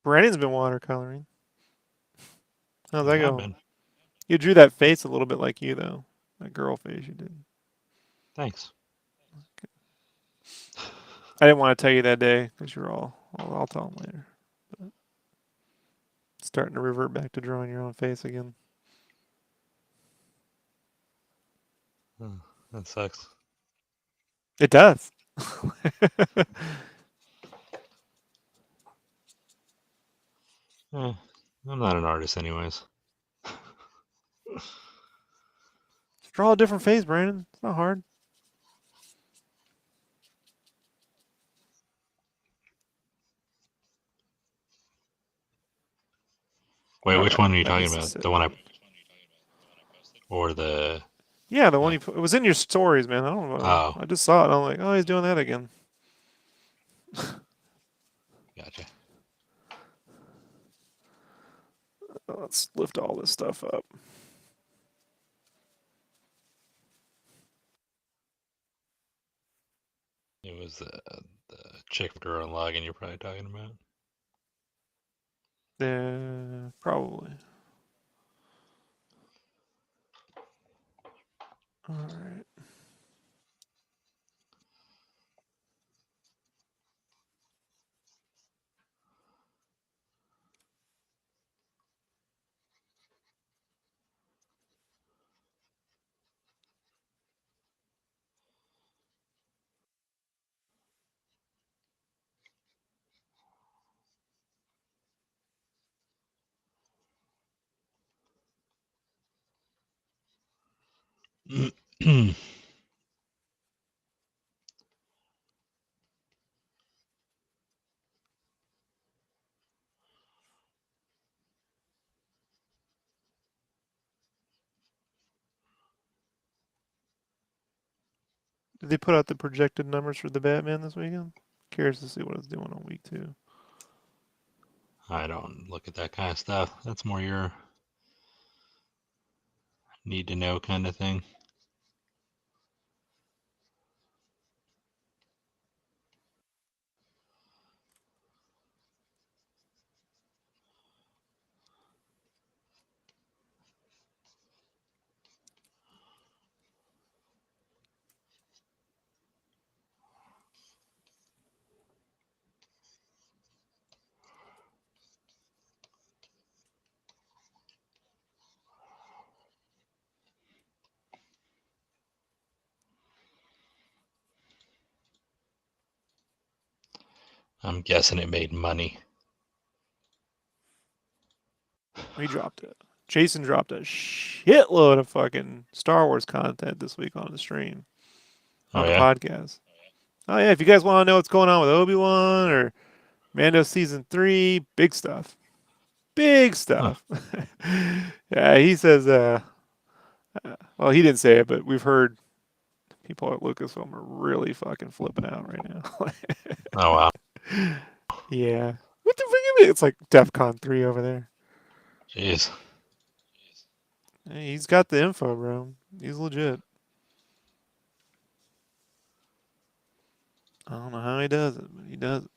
Brandon's been watercoloring. How's I that have going? been. You drew that face a little bit like you, though. That girl face you did. Thanks. I didn't want to tell you that day because you're I'll tell him later. But starting to revert back to drawing your own face again. Oh, that sucks. It does. Eh, I'm not an artist, anyways. Just draw a different face, Brandon. It's not hard. Wait, All which right, one are you that talking needs to about? sit. The one I or the? Yeah, the one Oh, you put. It was in your stories, man. I don't know. oh, I just saw it. And I'm like, oh, he's doing that again. gotcha. Let's lift all this stuff up. It was the chick girl and login you're probably talking about. Yeah, probably. All right. Did they put out the projected numbers for the Batman this weekend? Curious to see what it's doing on week 2. I don't look at that kind of stuff. That's more your need to know kind of thing. I'm guessing it made money. We dropped it. Jason dropped a shitload of fucking Star Wars content this week on the stream, Oh on the yeah. podcast. Oh yeah, if you guys want to know what's going on with Obi-Wan or Mando season 3, big stuff. Big stuff. Yeah, he says. Well, he didn't say it, but we've heard people at Lucasfilm are really fucking flipping out right now. Oh wow. Yeah. What the fuck? It's like DEFCON 3 over there. Jeez. Hey, he's got the info, bro. He's legit. I don't know how he does it, but he does it.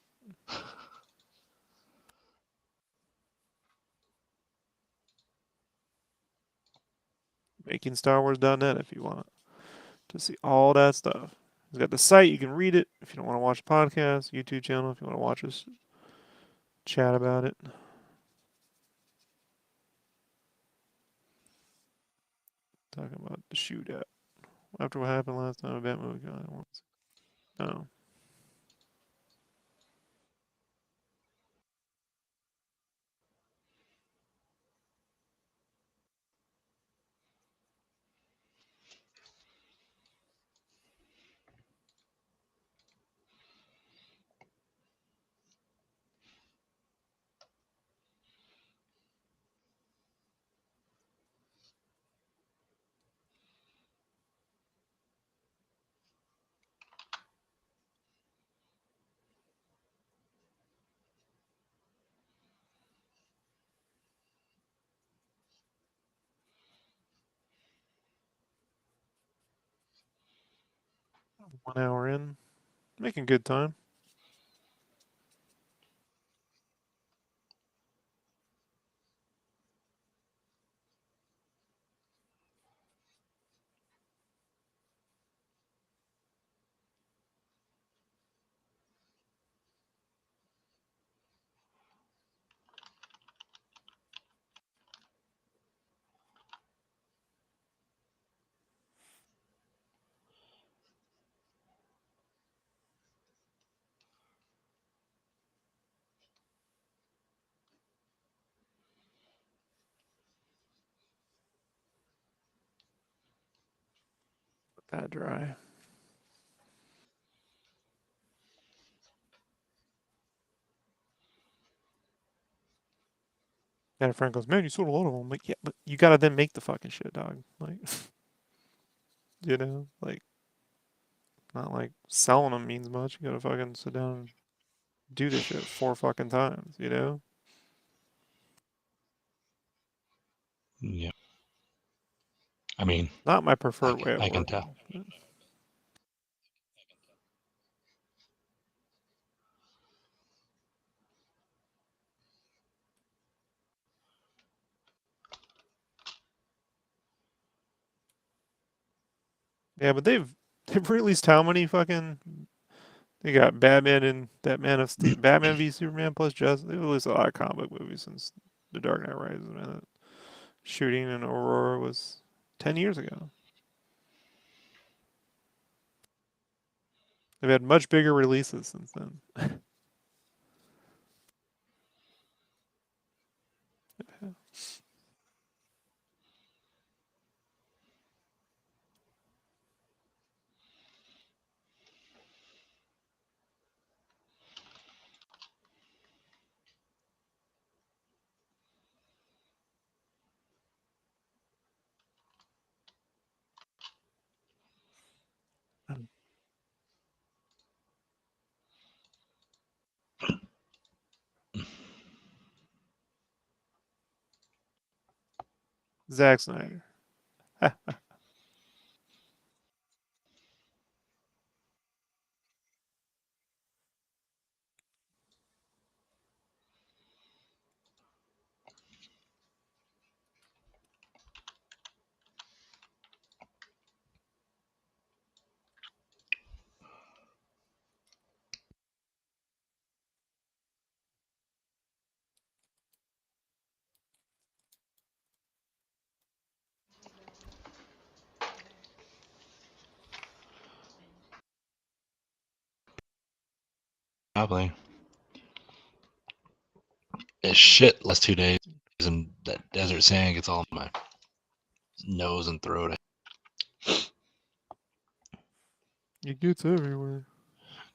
MakingStarWars.net if you want to see all that stuff. He's got the site. You can read it if you don't want to watch the podcast. YouTube channel if you want to watch us chat about it. Talking about the shootout. After what happened last time, event movie. No. 1 hour in. Making good time. Let that dry. And a friend goes, "Man, you sold a lot of them." I'm like, yeah, but you gotta then make the fucking shit, dog. Like, like not like selling them means much. You gotta fucking sit down and do this shit 4 fucking times. Yeah. I mean, Not my I preferred can, way of I can tell. working. But yeah, but they've released how many fucking they got Batman and that Man of Steel, Batman v Superman plus Justice. They've released a lot of comic book movies since The Dark Knight Rises. Man, that shooting in Aurora was 10 years ago. They've had much bigger releases since then. Zack Snyder. Probably. It's shit last 2 days, and that desert sand gets all in my nose and throat. It gets everywhere.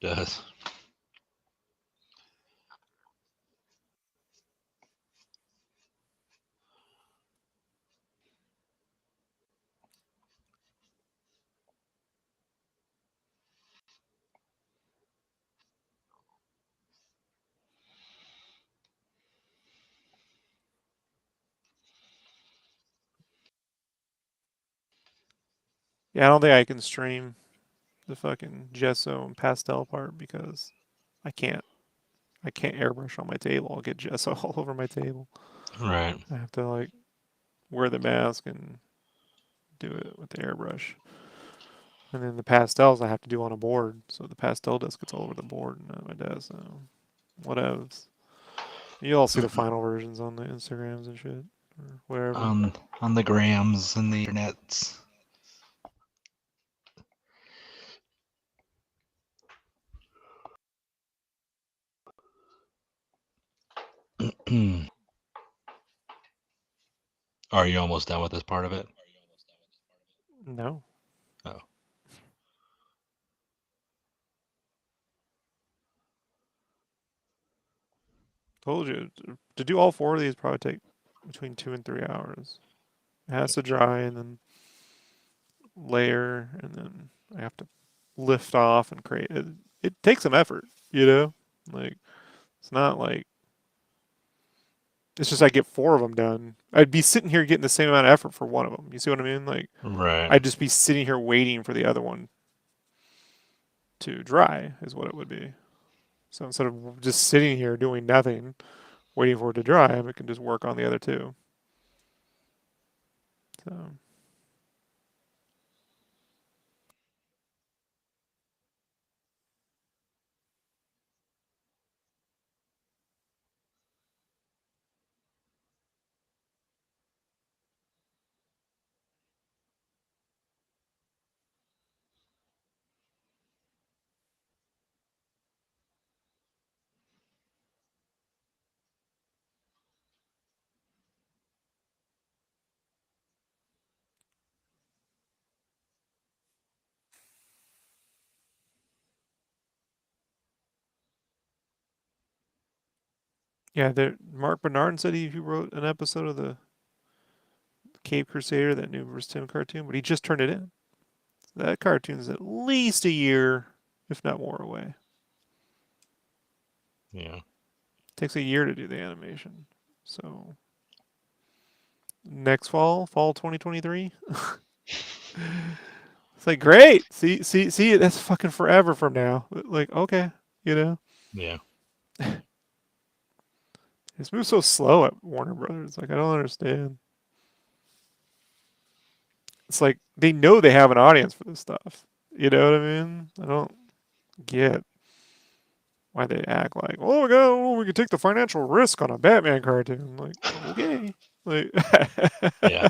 It does. Yeah, I don't think I can stream the fucking gesso and pastel part because I can't. I can't airbrush on my table. I'll get gesso all over my table. Right. I have to like wear the mask and do it with the airbrush. And then the pastels I have to do on a board, so the pastel dust gets all over the board and not my desk. So whatevs. You all see the final versions on the Instagrams and shit or wherever. On the grams and the internets. Are you almost done with this part of it? No. Oh. Told you to do all four of these probably take between 2 and 3 hours. It has to dry and then layer, and then I have to lift off and create it. It takes some effort, you know. Like it's not like it's just I get four of them done. I'd be sitting here getting the same amount of effort for one of them. You see what I mean? Like Right. I'd just be sitting here waiting for the other one to dry, is what it would be. So instead of just sitting here doing nothing, waiting for it to dry, I can just work on the other two. So yeah, Mark Bernard said he wrote an episode of the Cape Crusader, that new versus Tim cartoon, but he just turned it in. That cartoon's at least a year, if not more, away. Yeah. It takes a year to do the animation. So next fall 2023. It's like great. See. That's fucking forever from now. Like okay, you know. Yeah. It's moved so slow at Warner Brothers. Like I don't understand. It's like they know they have an audience for this stuff. You know what I mean? I don't get why they act like, oh my god, well, we could take the financial risk on a Batman cartoon. Like, okay. Like Yeah.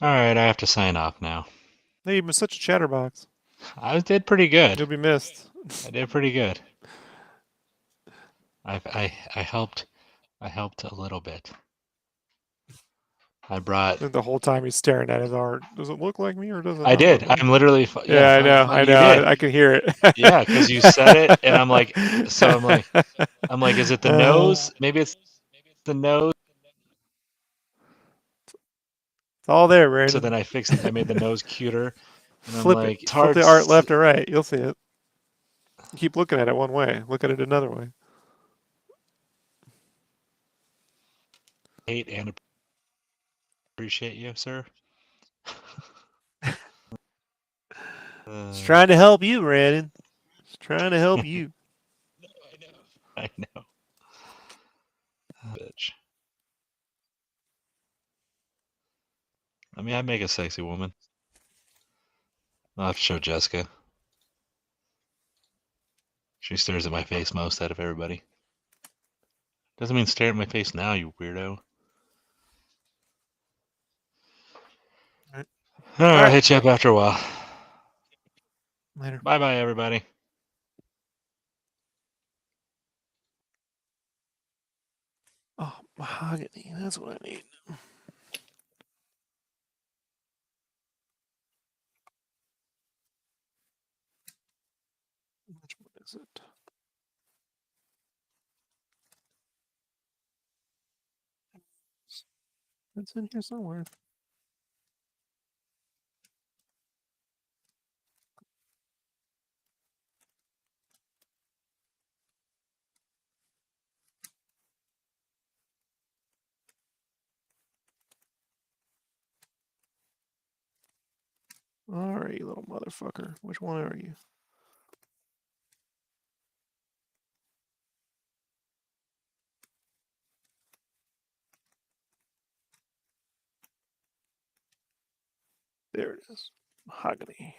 All right, I have to sign off now. hey, you've been such a chatterbox. I did pretty good. You'll be missed. I did pretty good. I helped. I helped a little bit. I brought. The whole time he's staring at his art. Does it look like me or does it I not look did. like I'm me? literally. Yeah, Yes, I know. you did. I can hear it. Yeah, because you said it, and I'm like, so I'm like, is it the nose? Maybe it's the nose. It's all there, So then Brandon. I made the nose cuter, and I'm Flip it. like, it's Flip hard. the art left or right. You'll see it. Keep looking at it one way. Look at it another way. Hate and appreciate you, sir. Just trying to help you, Brandon. Just trying to help you. No, I know. Bitch. I mean, I'd make a sexy woman. I'll have to show Jessica. She stares at my face most out of everybody. Doesn't mean stare at my face now, you weirdo. Right. I'll right. hit you up after a while. Later. Bye bye, everybody. Oh, mahogany. That's what I need. Which one is it? It's in here somewhere. All right, you little motherfucker. Which one are you? There it is. Mahogany.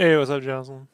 Hey, what's up, Jocelyn?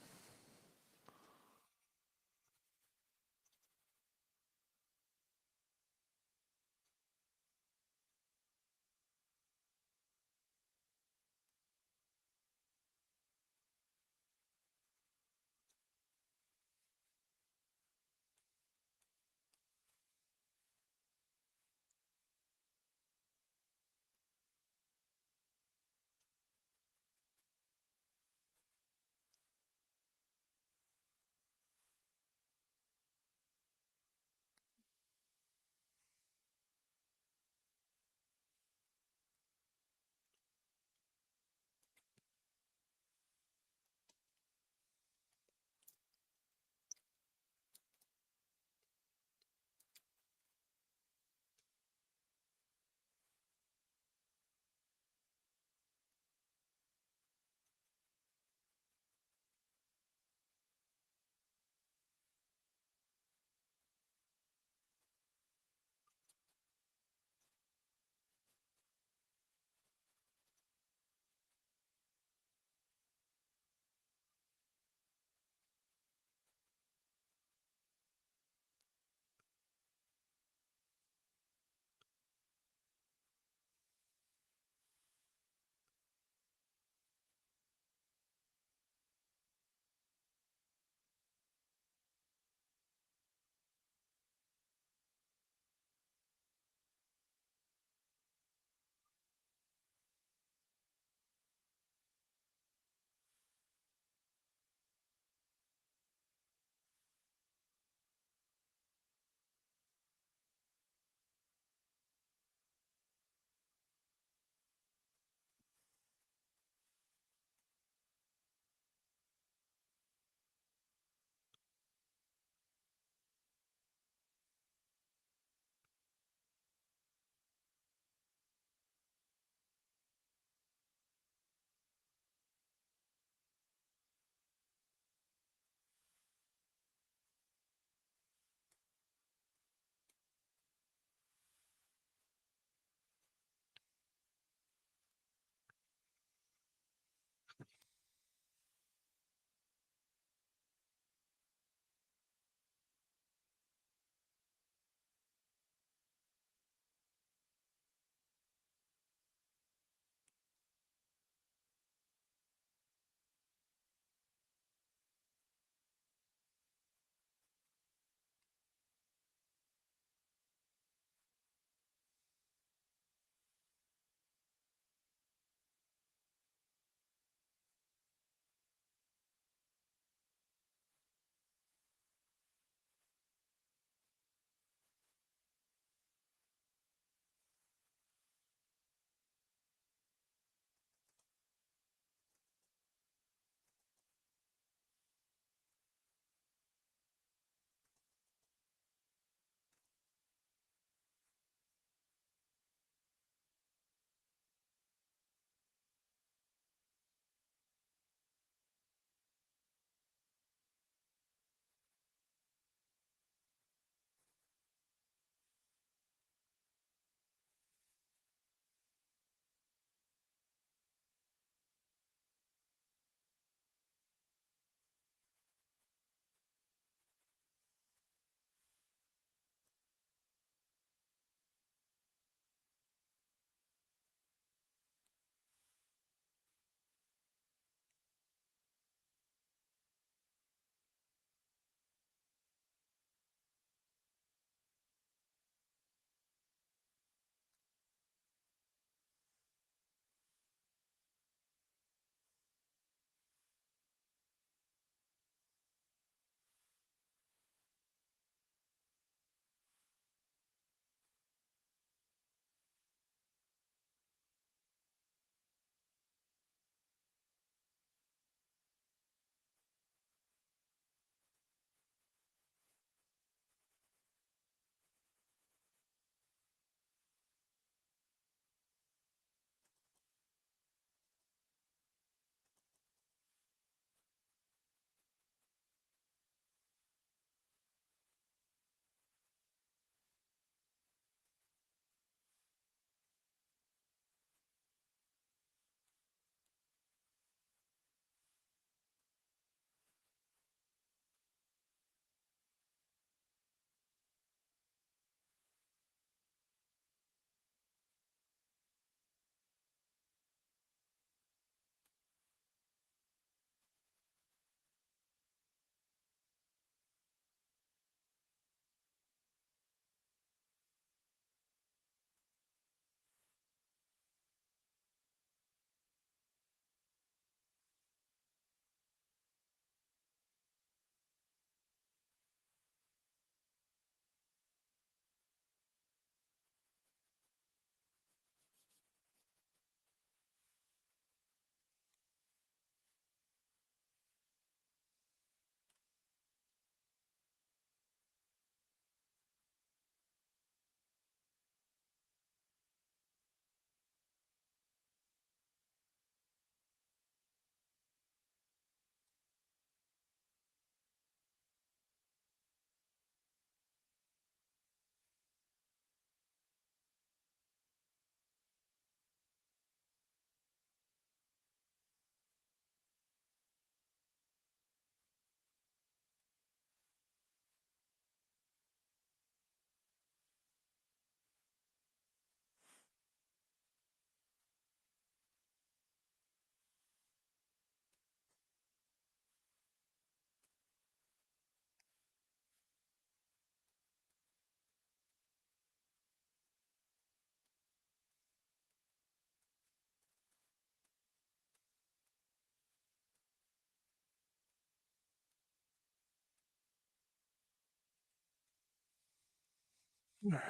All right,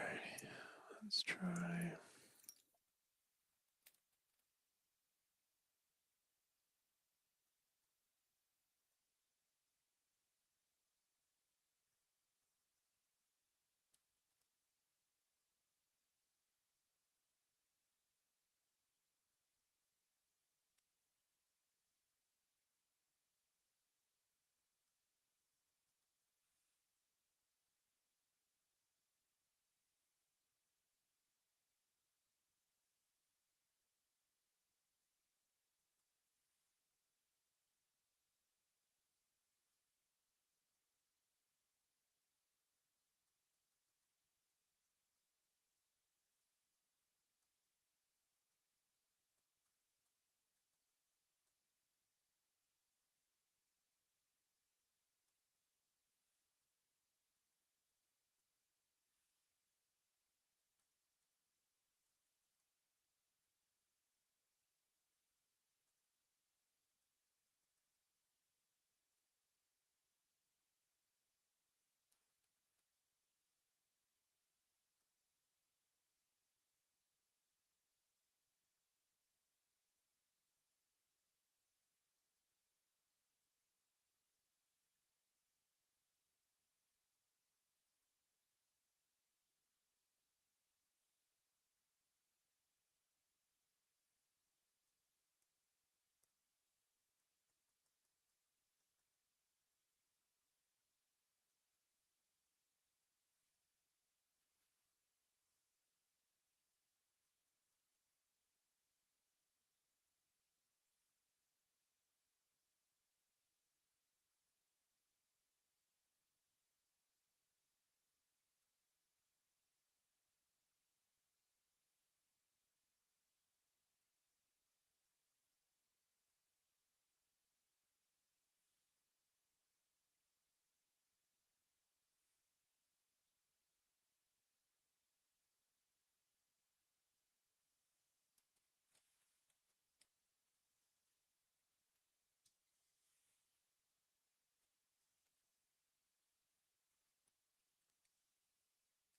let's try.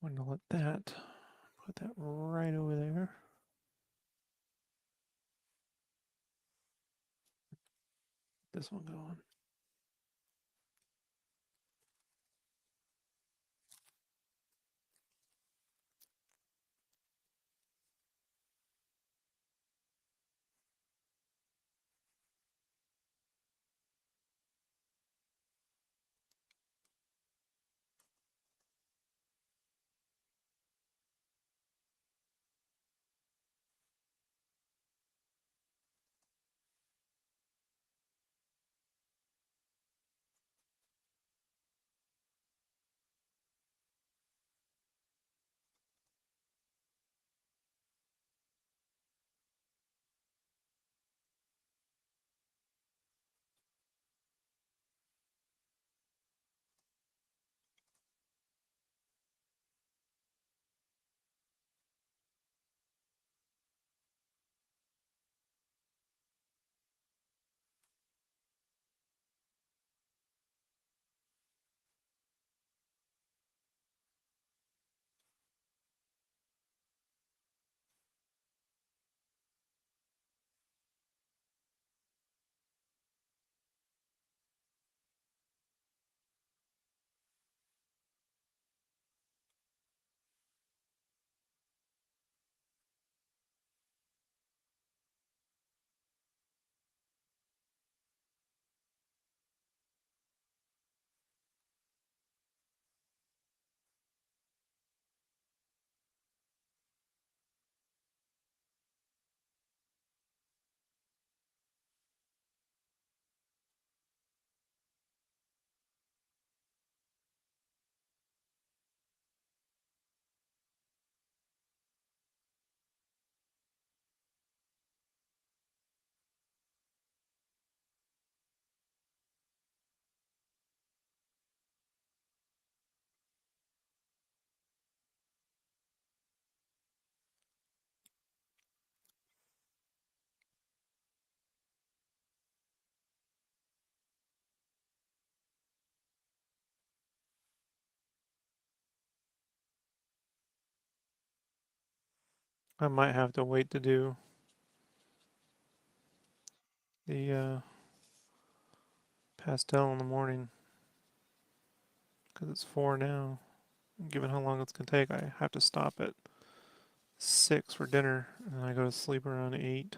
I'm gonna let that put that right over there. This one going. I might have to wait to do the pastel in the morning because it's 4 now. Given how long it's gonna take, I have to stop at 6 for dinner, and I go to sleep around 8.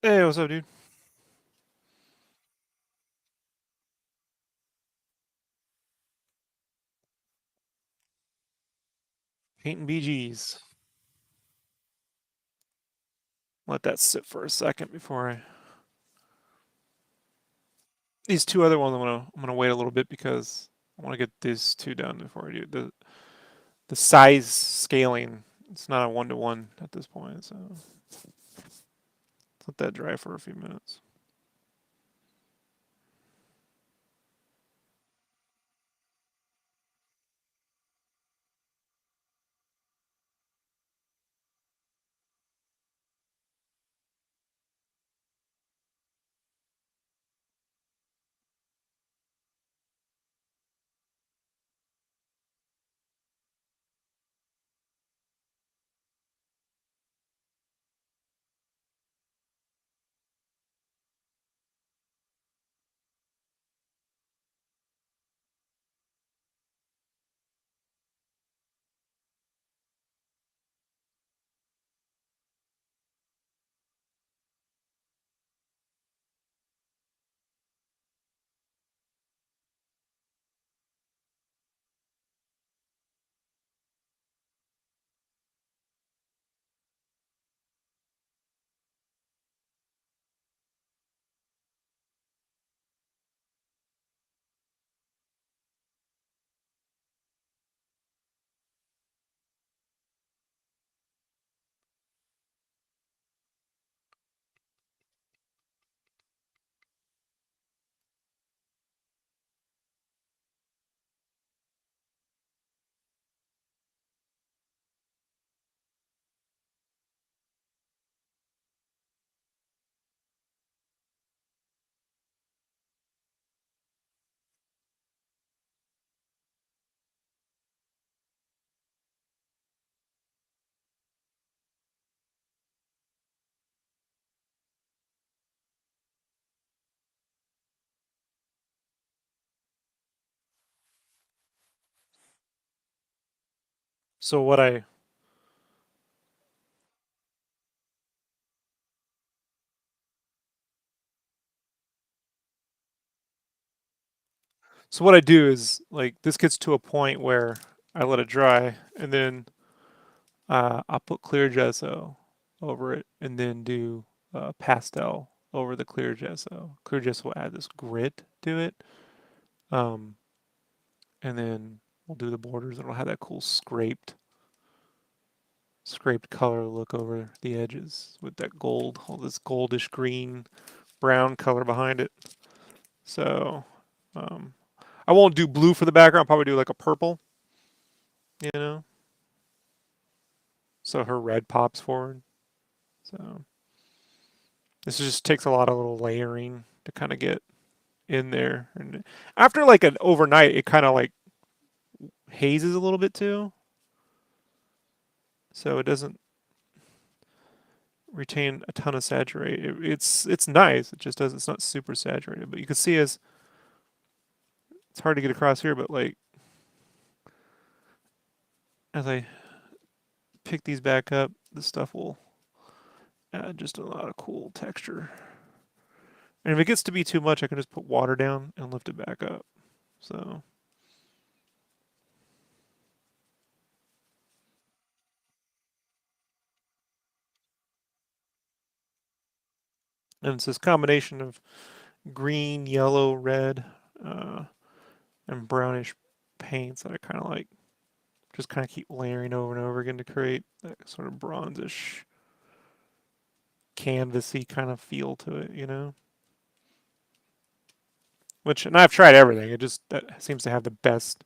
Hey, what's up, dude? Painting BGs. Let that sit for a second before I. These two other ones, I'm gonna wait a little bit because I want to get these two done before I do the size scaling. It's not a 1-to-1 at this point, so let that dry for a few minutes. So what I so what I do is like this gets to a point where I let it dry and then I'll put clear gesso over it and then do pastel over the clear gesso. Clear gesso will add this grit to it. Um, and then we'll do the borders and it'll have that cool scraped color look over the edges with that gold, all this goldish green brown color behind it. So um, I won't do blue for the background. I'll probably do like a purple, you know, so her red pops forward. So this just takes a lot of little layering to kind of get in there. And after like an overnight, it kind of like hazes a little bit too. So it doesn't retain a ton of saturate. It's nice. It just does. It's not super saturated, but you can see as it's hard to get across here. But like as I pick these back up, the stuff will add just a lot of cool texture. And if it gets to be too much, I can just put water down and lift it back up. So and it's this combination of green, yellow, red, uh, and brownish paints that I kind of like. Just kind of keep layering over and over again to create that sort of bronzish, canvasy kind of feel to it, you know? Which, and I've tried everything. It just that seems to have the best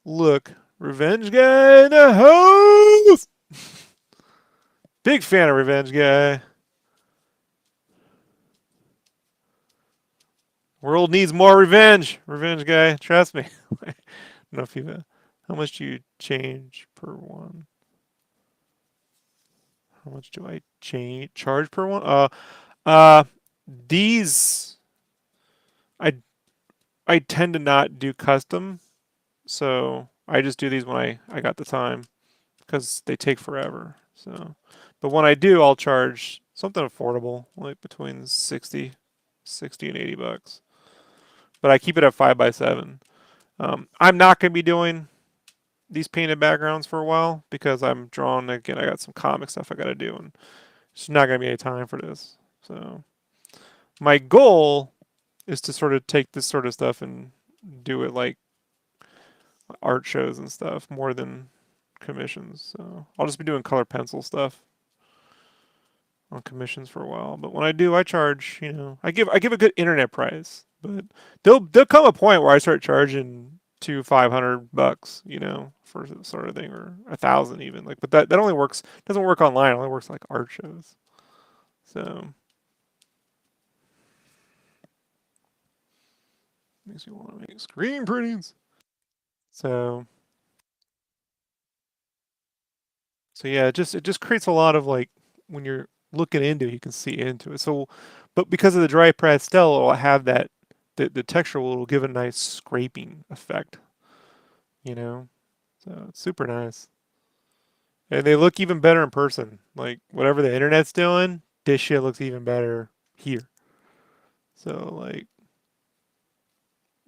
look. Revenge Guy in the house! Big fan of Revenge Guy. World needs more revenge. Revenge Guy, trust me. I don't know if you. How much do you change per one? How much do I charge per one? Uh, these I I tend to not do custom, so I just do these when I got the time because they take forever. So, but when I do, I'll charge something affordable, like between 60 and $80. But I keep it at 5x7. I'm not gonna be doing these painted backgrounds for a while because I'm drawn again. I got some comic stuff I got to do, and it's not gonna be any time for this. So my goal is to sort of take this sort of stuff and do it like art shows and stuff more than commissions. So I'll just be doing color pencil stuff on commissions for a while. But when I do, I charge. I give a good internet price. But there'll come a point where I start charging $500, for this sort of thing, or 1,000 even. Like, but that only works doesn't work online. It only works like art shows. So makes me want to make screen printings. So so yeah, it just creates a lot of like when you're looking into it, you can see into it. So, but because of the dry pastel, it'll have that the texture will give a nice scraping effect. You know, so it's super nice, and they look even better in person. Like whatever the internet's doing, this shit looks even better here. So like,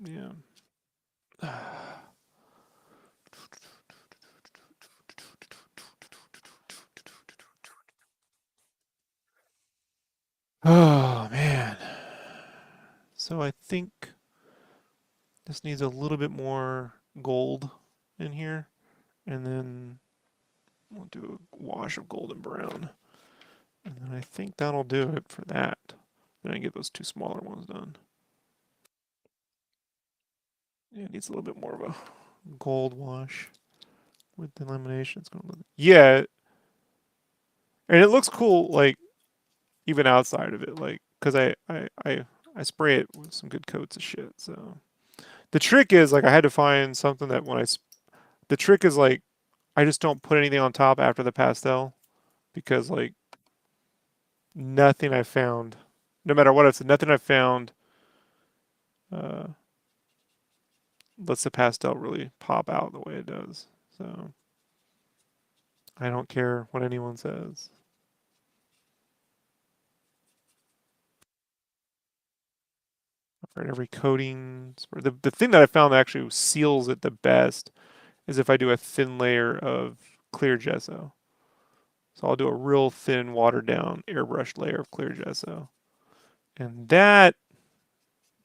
yeah. Oh man. So I think this needs a little bit more gold in here, and then we'll do a wash of golden brown. And then I think that'll do it for that. Then I get those two smaller ones done. Yeah, it needs a little bit more of a gold wash with the lamination. It's gonna look, yeah, and it looks cool, like even outside of it, like because I spray it with some good coats of shit. So the trick is like I had to find something that the trick is like I just don't put anything on top after the pastel because like nothing I found, no matter what it's nothing I found, uh, lets the pastel really pop out the way it does. So I don't care what anyone says. Right, every coating. The thing that I found that actually seals it the best is if I do a thin layer of clear gesso. So I'll do a real thin, watered down, airbrushed layer of clear gesso. And that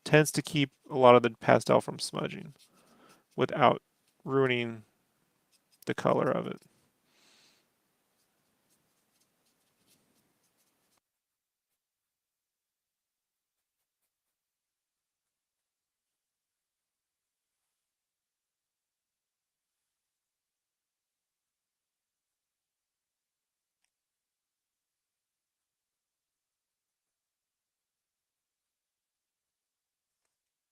tends to keep a lot of the pastel from smudging without ruining the color of it.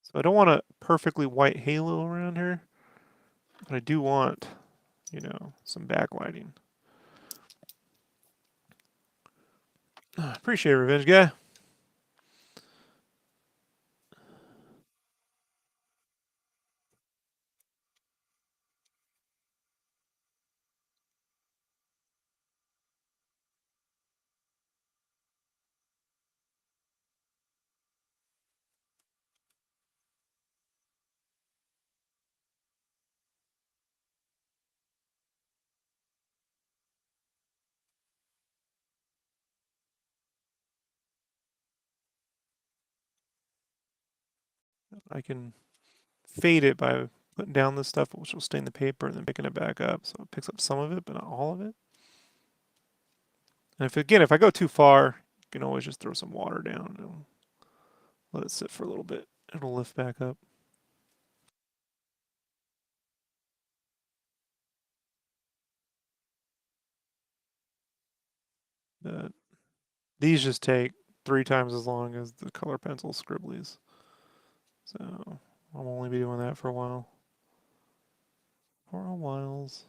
So I don't want a perfectly white halo around here, but I do want, some backlighting. Appreciate it, Revenge Guy. I can fade it by putting down this stuff, which will stain the paper, and then picking it back up, so it picks up some of it, but not all of it. And if I go too far, you can always just throw some water down and let it sit for a little bit. It'll lift back up. Uh, these just take 3 times as long as the color pencil scribblies, so I'll only be doing that for a while. For a whiles.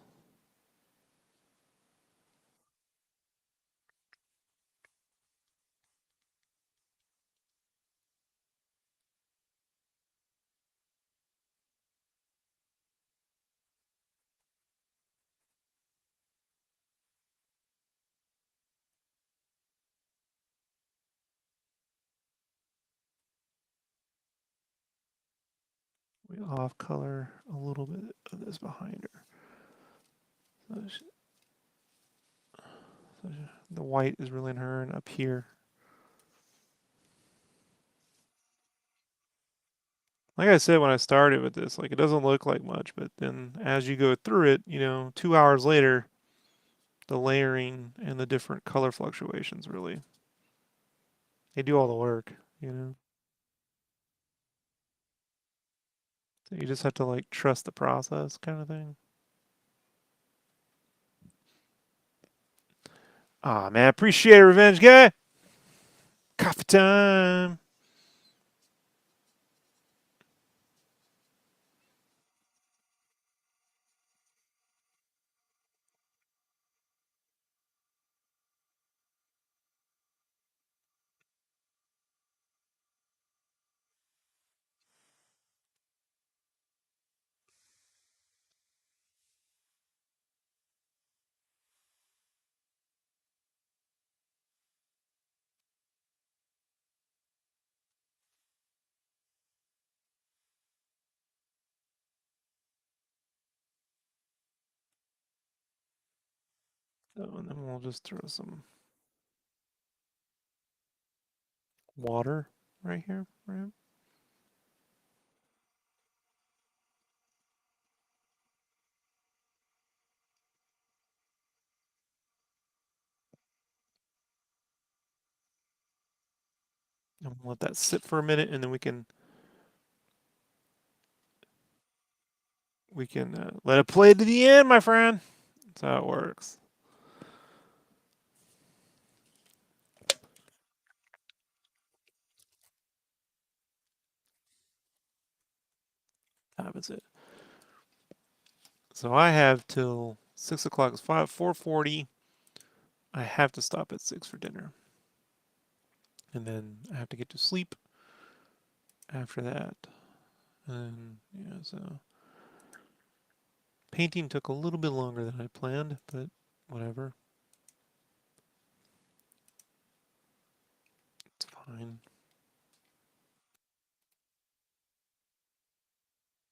me off color a little bit of this behind her. So, so the white is really in her and up here. Like I said when I started with this, like it doesn't look like much, but then as you go through it, 2 hours later, the layering and the different color fluctuations really they do all the work. So you just have to like trust the process kind of thing. Ah man, appreciate it, Revenge Guy. Coffee time. So, and then we'll just throw some water right here, right? And we'll let that sit for a minute, and then we can let it play to the end, my friend. That's how it works. That was it. So I have till 6 o'clock. It's 4:40. I have to stop at 6 for dinner, and then I have to get to sleep after that. And yeah, so painting took a little bit longer than I planned, but whatever. It's fine.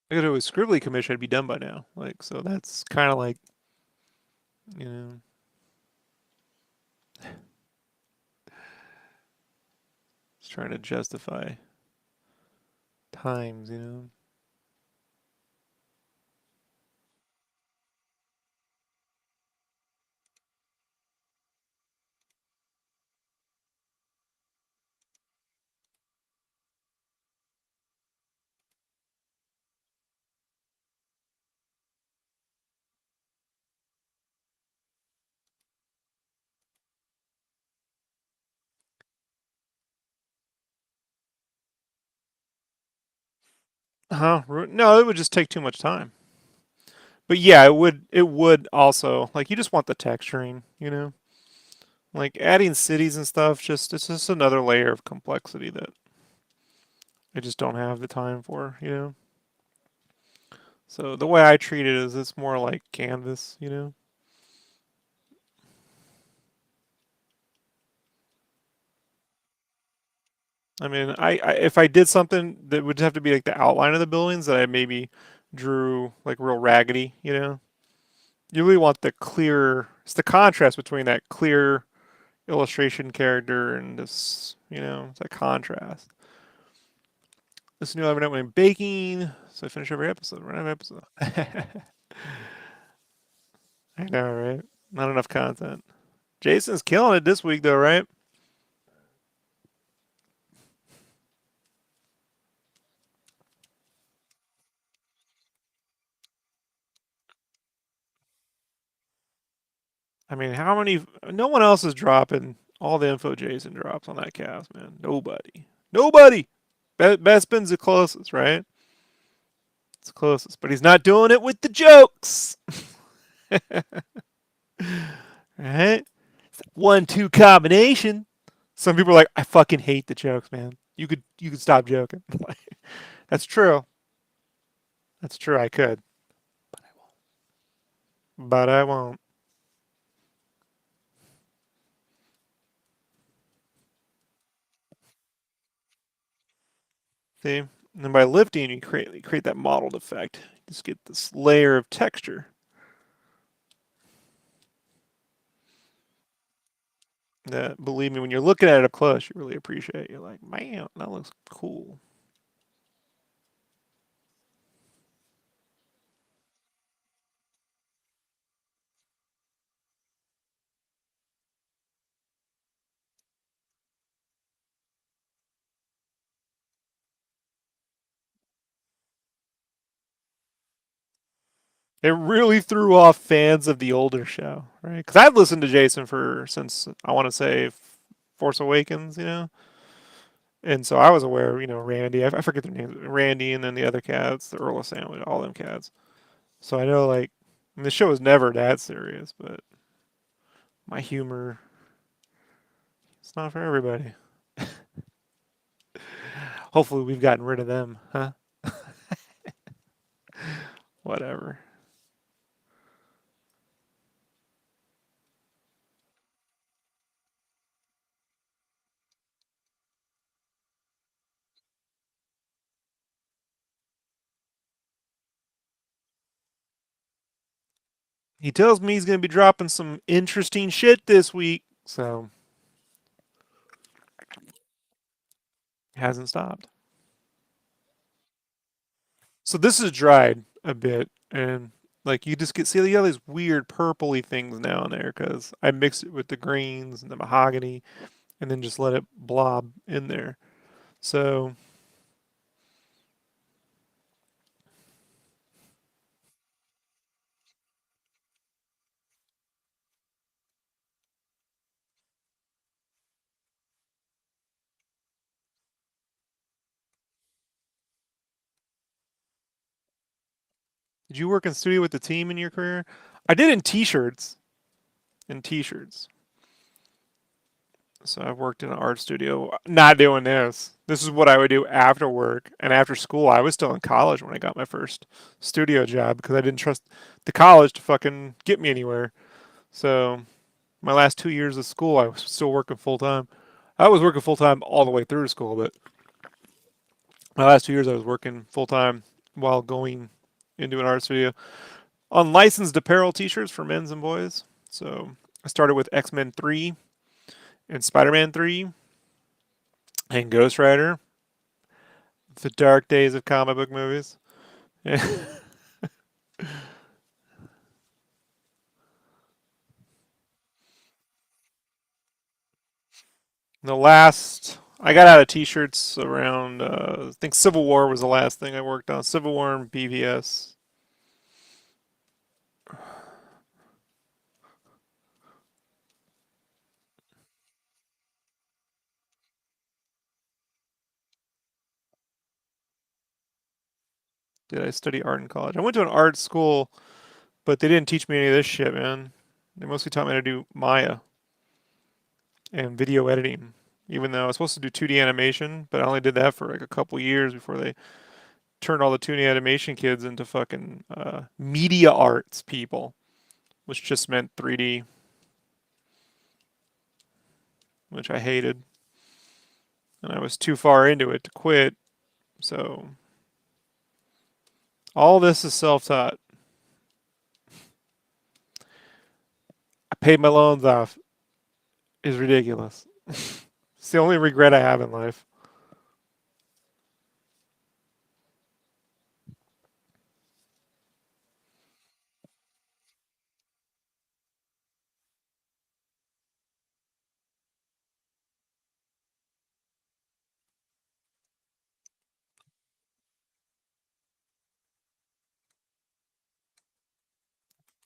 If it was scribbly commission, I'd be done by now. Like, so that's kind of like, you know, just trying to justify times. Huh? No, it would just take too much time. But yeah, it would also like you just want the texturing. Like adding cities and stuff, it's just another layer of complexity that I just don't have the time for. So the way I treat it is it's more like canvas. I mean, I if I did something that would have to be like the outline of the buildings that I maybe drew like real raggedy. You really want the clear, it's the contrast between that clear illustration character and this, it's that contrast. This new ever went baking, so I finish every episode. Run every episode. I know, right? Not enough content. Jason's killing it this week, though, right? I mean, how many? No one else is dropping all the info Jason drops on that cast, man. Nobody. Nobody. Bespin's the closest, right? It's the closest, but he's not doing it with the jokes, right? It's a 1-2 combination. Some people are like, I fucking hate the jokes, man. You could stop joking. That's true. That's true. I could, but I won't. See, And then by lifting, you create that mottled effect. You just get this layer of texture that, believe me, when you're looking at it up close, you really appreciate. You're like, man, that looks cool. It really threw off fans of the older show, right? Because I've listened to Jason for since I want to say Force Awakens, and so I was aware, Randy. I forget their names, Randy, and then the other cats, the Earl of Sandwich, all them cats. So I know, like, I mean, the show was never that serious, but my humor, it's not for everybody. Hopefully, we've gotten rid of them, huh? Whatever. He tells me he's going to be dropping some interesting shit this week, so hasn't stopped. So this is dried a bit, and like you just see all these weird purpley things now and there because I mix it with the greens and the mahogany, and then just let it blob in there. So did you work in studio with the team in your career? I did in t-shirts. In t-shirts. So I've worked in an art studio, not doing this. This is what I would do after work and after school. I was still in college when I got my first studio job because I didn't trust the college to fucking get me anywhere. So my last 2 years of school, I was still working full time. I was working full time all the way through school, but my last 2 years I was working full time while going into an art studio on licensed apparel T-shirts for men's and boys. So I started with X-Men 3 and Spider-Man 3 and Ghost Rider, the dark days of comic book movies. The last I got out of T-shirts around, I think Civil War was the last thing I worked on. Civil War and BVS. Did I study art in college? I went to an art school, but they didn't teach me any of this shit, man. They mostly taught me how to do Maya and video editing. Even though I was supposed to do 2D animation, but I only did that for like a couple years before they turned all the 2D animation kids into fucking media arts people, which just meant 3D, which I hated. And I was too far into it to quit. So all this is self-taught. I paid my loans off. Is ridiculous. It's the only regret I have in life.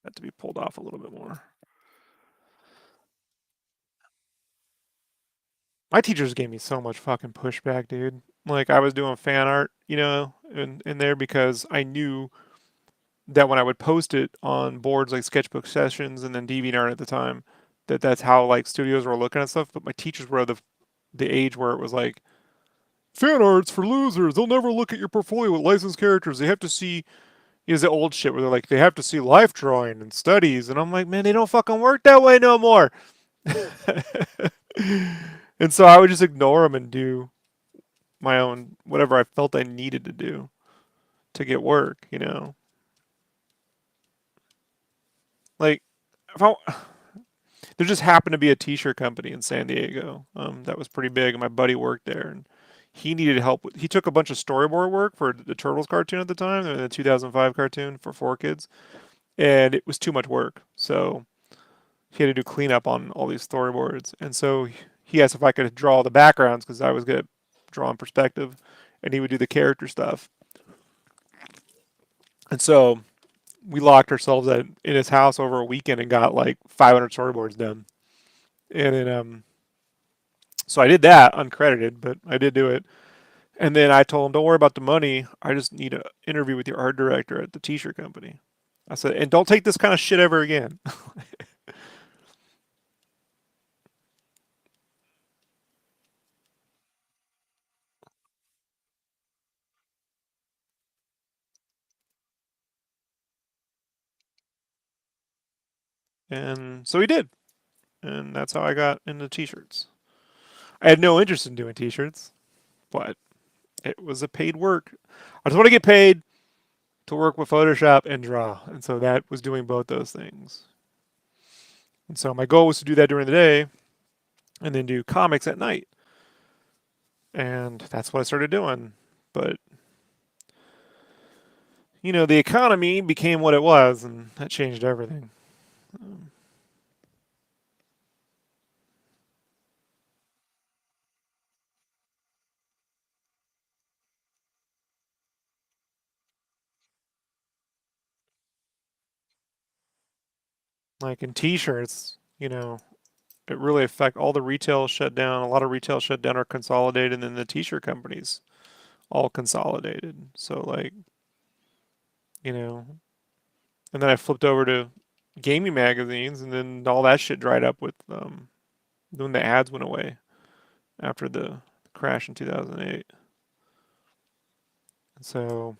Had to be pulled off a little bit more. My teachers gave me so much fucking pushback, dude. Like I was doing fan art, in there because I knew that when I would post it on boards like Sketchbook Sessions and then DeviantArt at the time, that's how like studios were looking at stuff. But my teachers were the age where it was like fan art's for losers. They'll never look at your portfolio with licensed characters. They have to see is the old shit where they're like they have to see life drawing and studies, and I'm like, man, they don't fucking work that way no more. And so I would just ignore them and do. my own whatever I felt I needed to do to get work. Like if I, there just happened to be a T-shirt company in San Diego that was pretty big, and my buddy worked there, and he needed help with. He took a bunch of storyboard work for the Turtles cartoon at the time, the 2005 cartoon for 4 Kids, and it was too much work. So he had to do cleanup on all these storyboards, and so he asked if I could draw the backgrounds because I was good at drawing perspective, and he would do the character stuff. And so we locked ourselves in his house over a weekend and got like 500 storyboards done. And then, so I did that uncredited, but I did do it. And then I told him, "Don't worry about the money. I just need an interview with your art director at the T-shirt company." I said, "And don't take this kind of shit ever again." And so he did, and that's how I got into T-shirts. I had no interest in doing T-shirts, but it was a paid work. I just want to get paid to work with Photoshop and draw, and so that was doing both those things. And so my goal was to do that during the day, and then do comics at night. And that's what I started doing. But, the economy became what it was, and that changed everything. Um, like in t-shirts, it really affect all the retail shut down. A lot of retail shut down or consolidated, and then the t-shirt companies all consolidated. So like, you know, and then I flipped over to gaming magazines, and then all that shit dried up with when the ads went away after the crash in 2008. So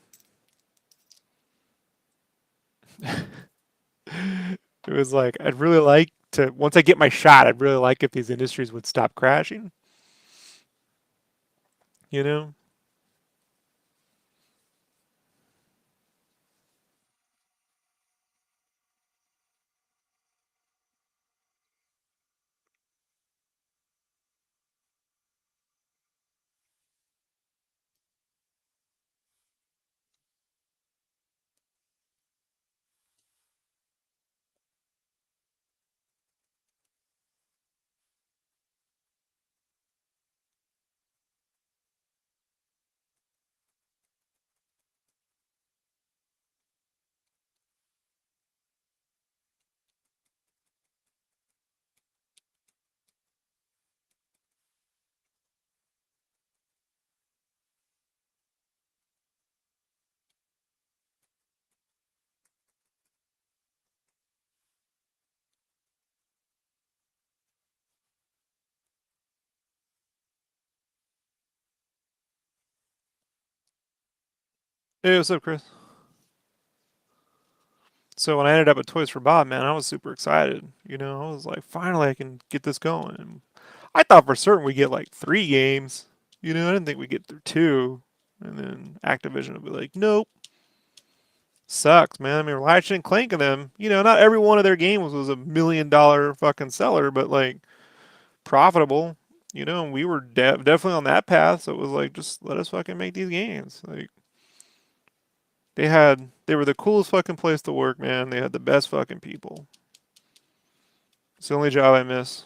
it was like I'd really like to once I get my shot, I'd really like if these industries would stop crashing, you know? Hey, what's up, Chris? So when I ended up at Toys for Bob, man, I was super excited. I was like, finally, I can get this going. And I thought for certain we'd get like 3 games. I didn't think we'd get through two. And then Activision would be like, nope, sucks, man. I mean, Ratchet and Clank of them, not every one of their games was $1 million fucking seller, but like profitable. And we were definitely on that path. So it was like, just let us fucking make these games. Like, they were the coolest fucking place to work, man. They had the best fucking people. It's the only job I miss.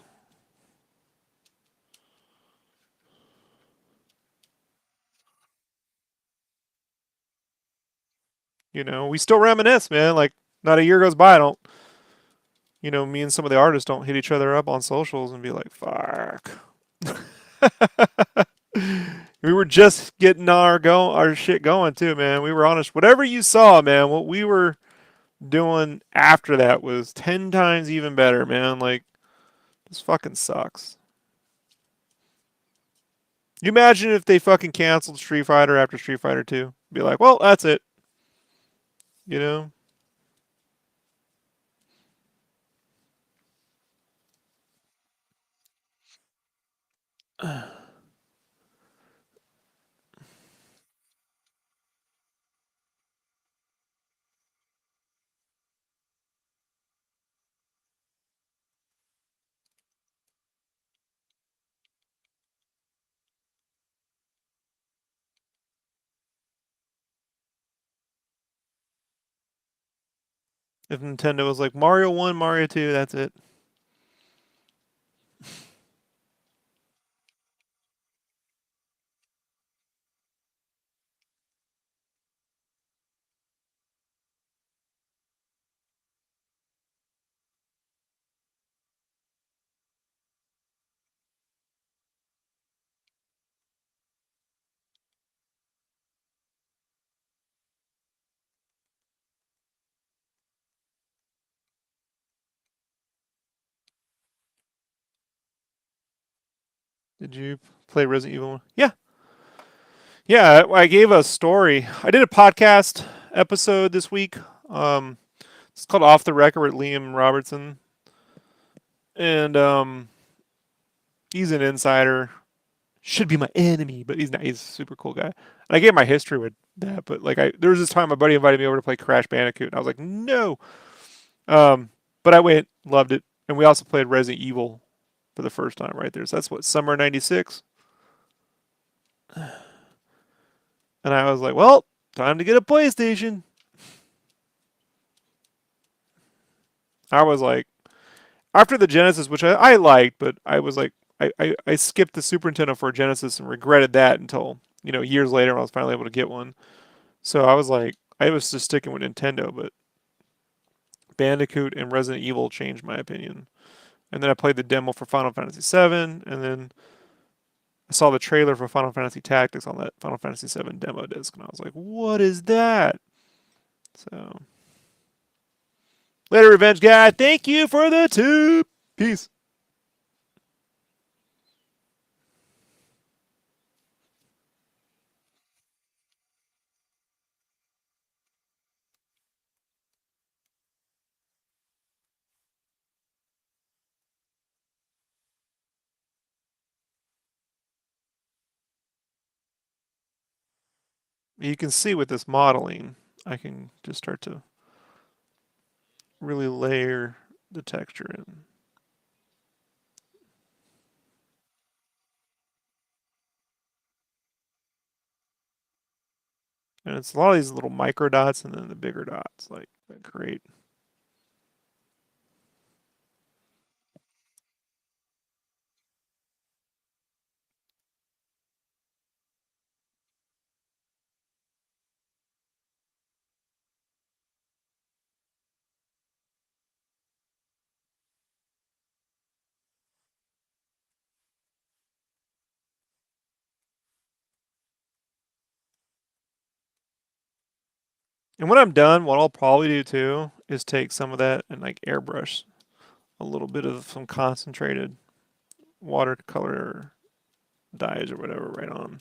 We still reminisce, man. Like, not a year goes by, I don't, me and some of the artists don't hit each other up on socials and be like, fuck. We were just getting our shit going too, man. We were honest. Whatever you saw, man, what we were doing after that was 10 times even better, man. Like, this fucking sucks. You imagine if they fucking canceled Street Fighter after Street Fighter 2? Be like, well, that's it. You know? If Nintendo was like Mario 1, Mario 2, that's it. Did you play Resident Evil? Yeah. Yeah, I gave a story. I did a podcast episode this week. Um, it's called Off the Record with Liam Robertson. And he's an insider. Should be my enemy, but he's not. He's a super cool guy. And I gave my history with that, but like there was this time my buddy invited me over to play Crash Bandicoot, and I was like, no. But I went, loved it, and we also played Resident Evil for the first time right there. So that's what summer '96, and I was like, well, time to get a PlayStation. I was like, after the Genesis, which I liked, but I was like, I skipped the Super Nintendo for a Genesis and regretted that until years later when I was finally able to get one. So I was like, I was just sticking with Nintendo, but Bandicoot and Resident Evil changed my opinion. And then I played the demo for Final Fantasy VII, and then I saw the trailer for Final Fantasy Tactics on that Final Fantasy VII demo disc, and I was like, "What is that?" So later, Revenge Guy. Thank you for the tube. Peace. You can see with this modeling, I can just start to really layer the texture in. And it's a lot of these little micro dots and then the bigger dots, like that create. And when I'm done, what I'll probably do too is take some of that and like airbrush a little bit of some concentrated watercolor dyes or whatever right on.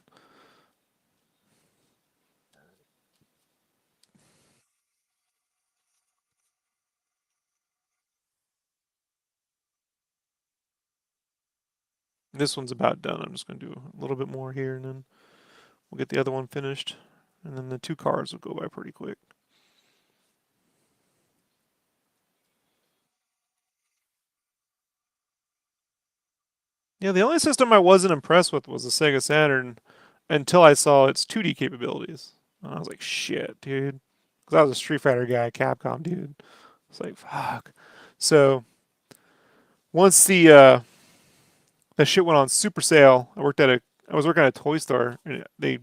This one's about done. I'm just going to do a little bit more here and then we'll get the other one finished. And then the two cars will go by pretty quick. Yeah, the only system I wasn't impressed with was the Sega Saturn until I saw its 2D capabilities. And I was like, shit, dude. Because I was a Street Fighter guy, Capcom dude. It's like, fuck. So once that shit went on super sale, I was working at a toy store and they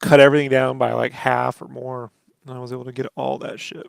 cut everything down by like half or more. And I was able to get all that shit.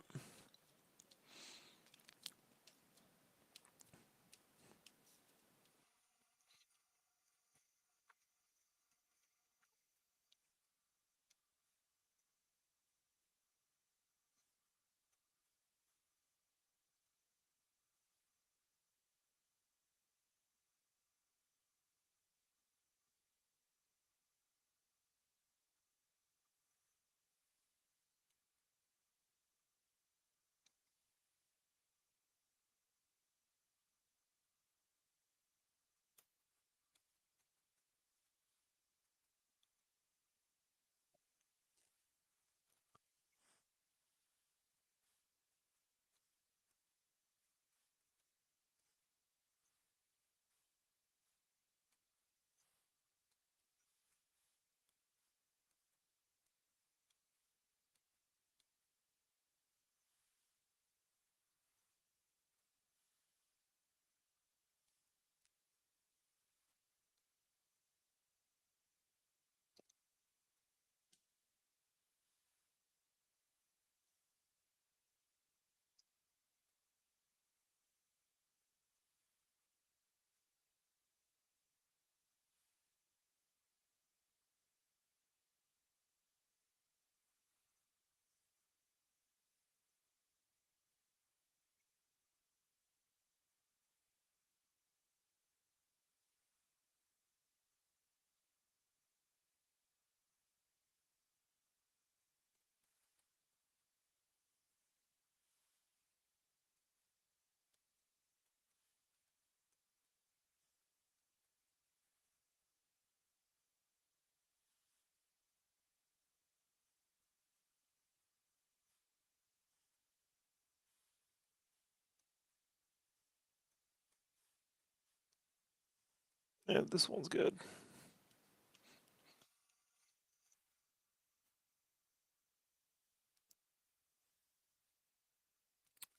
Yeah, this one's good.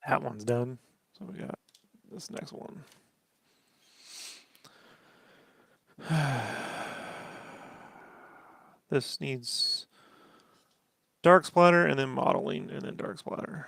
That one's done. So we got this next one. This needs dark splatter and then modeling and then dark splatter.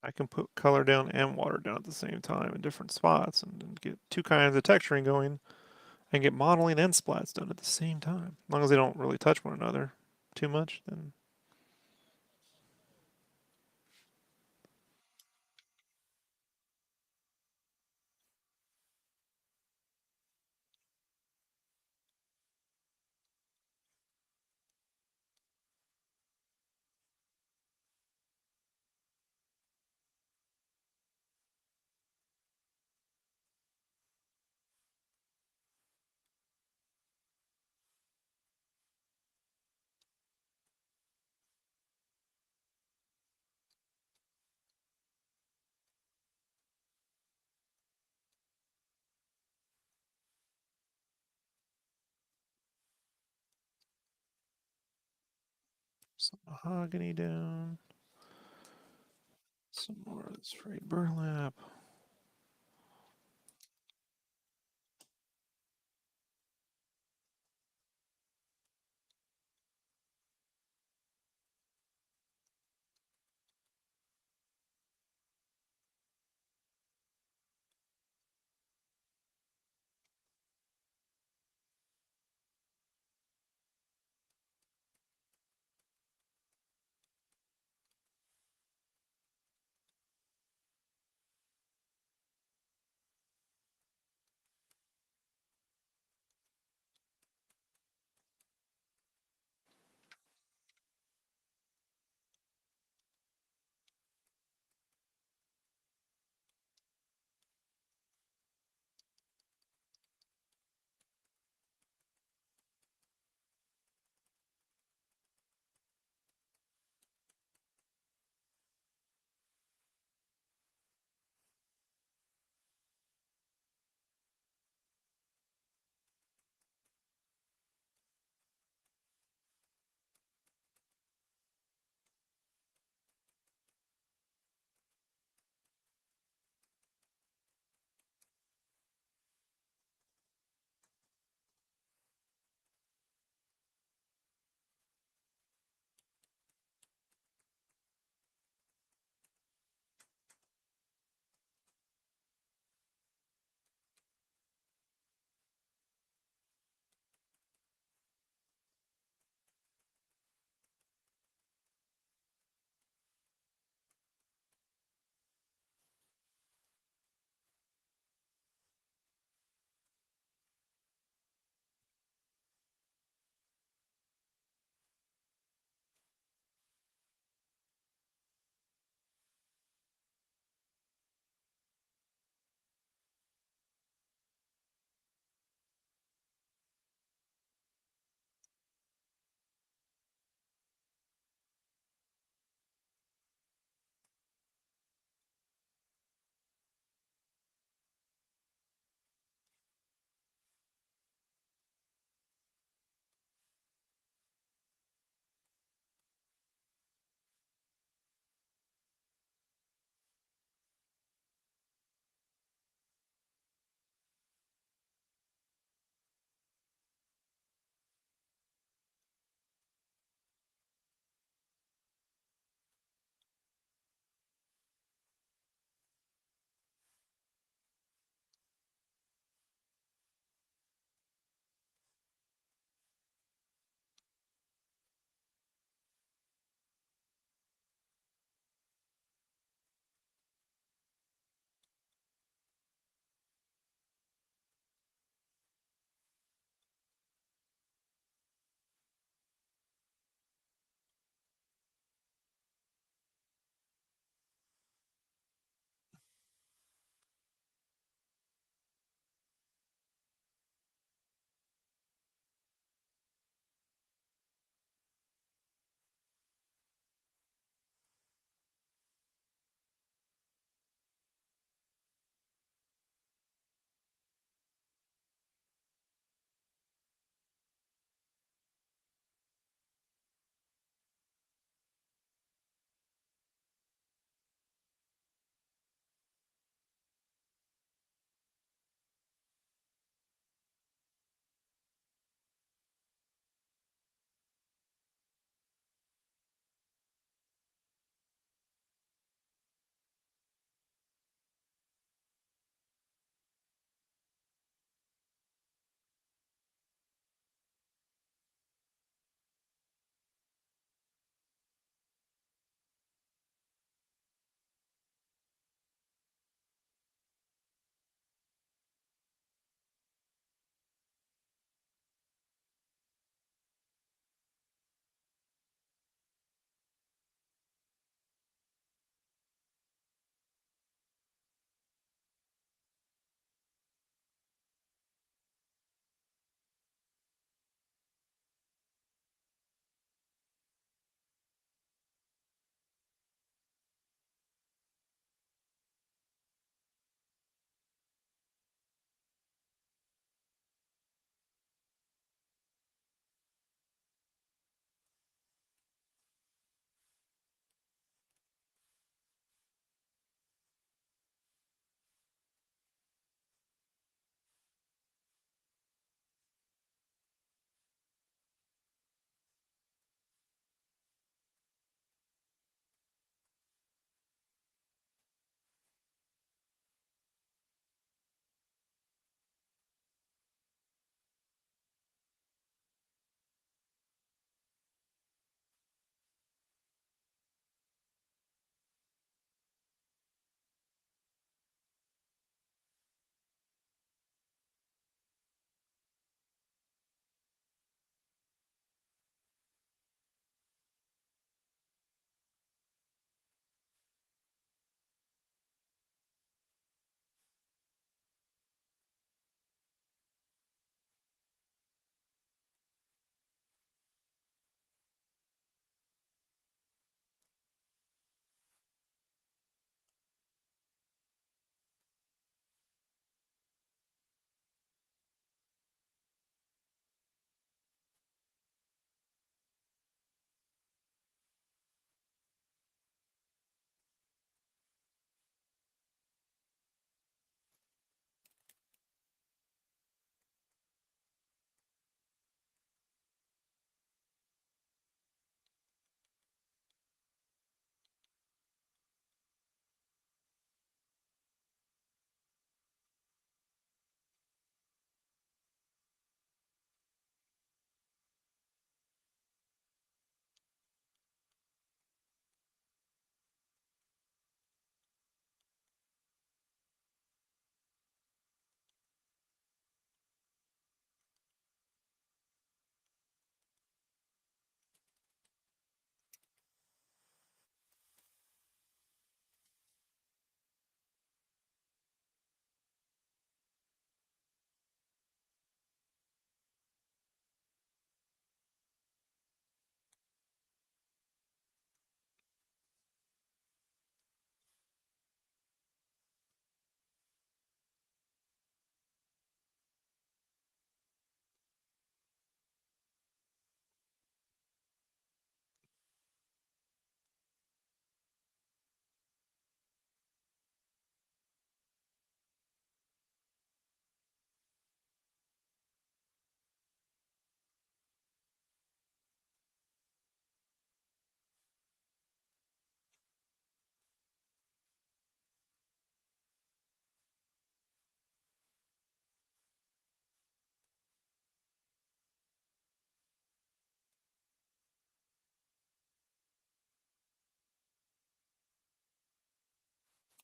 I can put color down and water down at the same time in different spots and get two kinds of texturing going and get modeling and splats done at the same time. As long as they don't really touch one another too much, then some mahogany down, some more of this frayed burlap.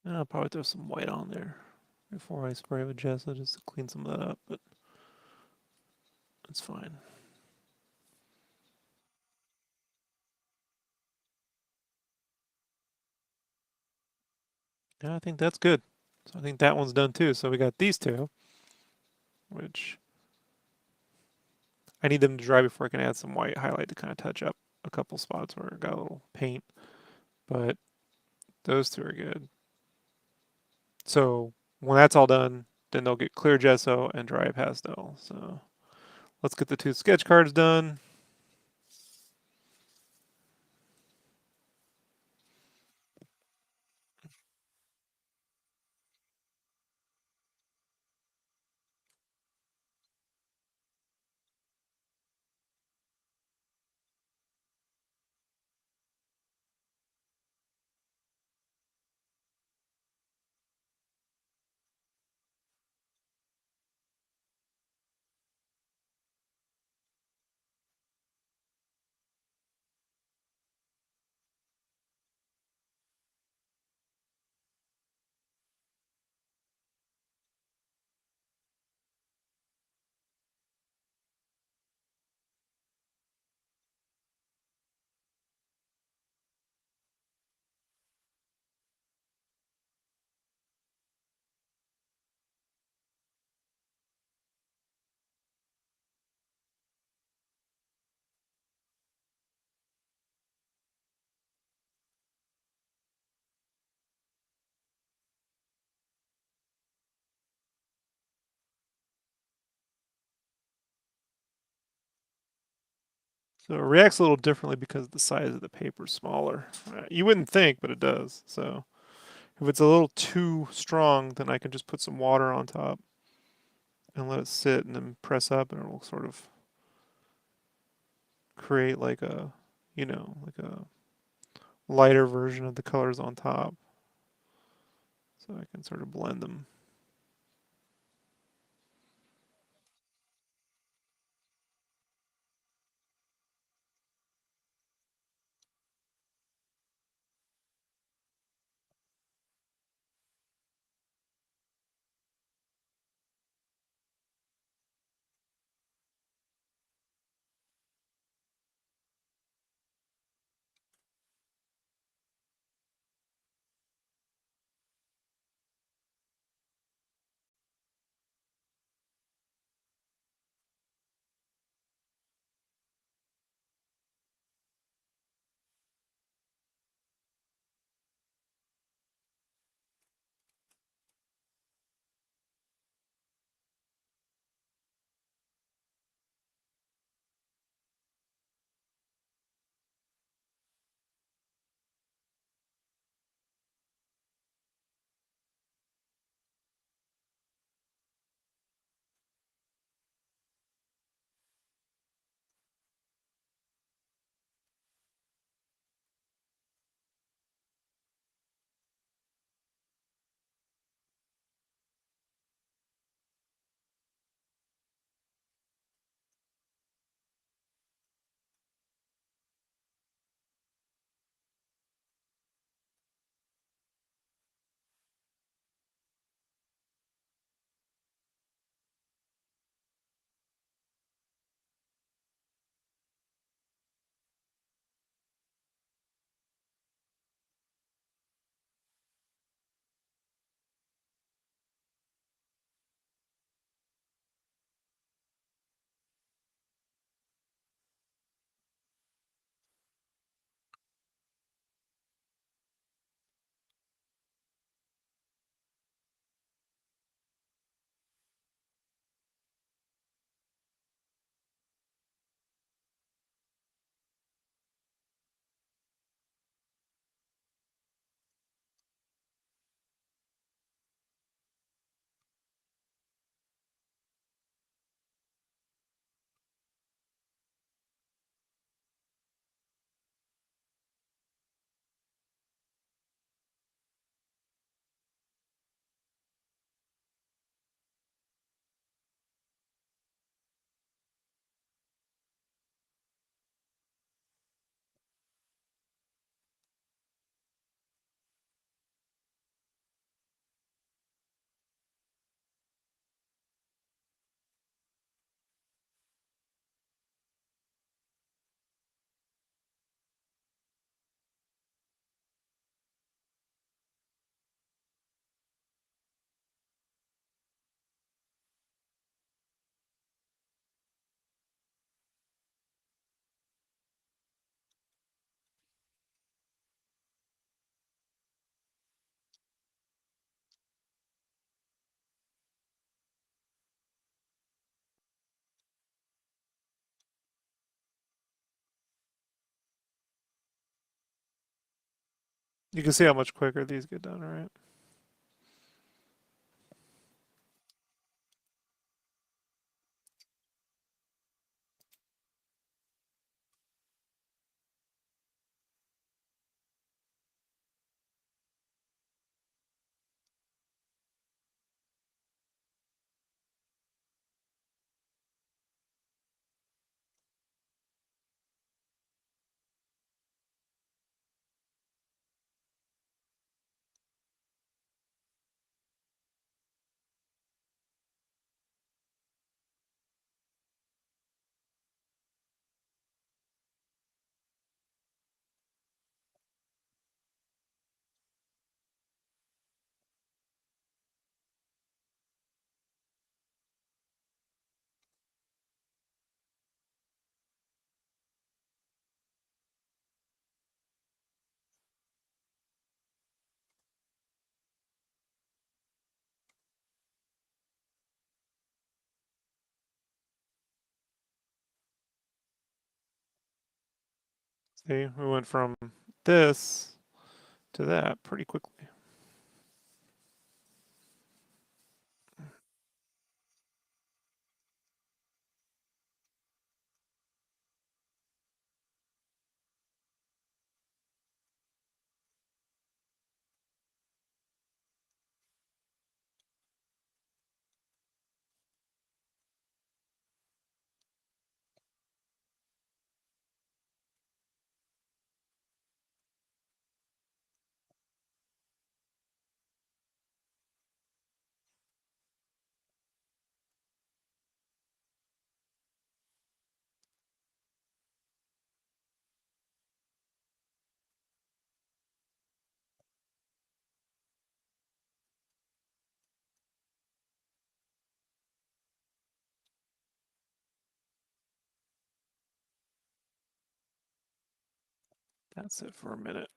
And I'll probably throw some white on there before I spray with gesso just to clean some of that up, but it's fine. Yeah, I think that's good. So I think that one's done too. So we got these two, which I need them to dry before I can add some white highlight to kind of touch up a couple spots where it got a little paint. But those two are good. So when that's all done, then they'll get clear gesso and dry pastel. So let's get the two sketch cards done. So it reacts a little differently because the size of the paper is smaller. You wouldn't think, but it does. So if it's a little too strong, then I can just put some water on top and let it sit and then press up and it will sort of create like a, like a lighter version of the colors on top. So I can sort of blend them. You can see how much quicker these get done, right? See, we went from this to that pretty quickly. That's it for a minute.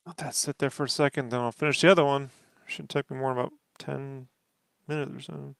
Let that sit there for a second, then I'll finish the other one. Shouldn't take me more than about 10 minutes or so.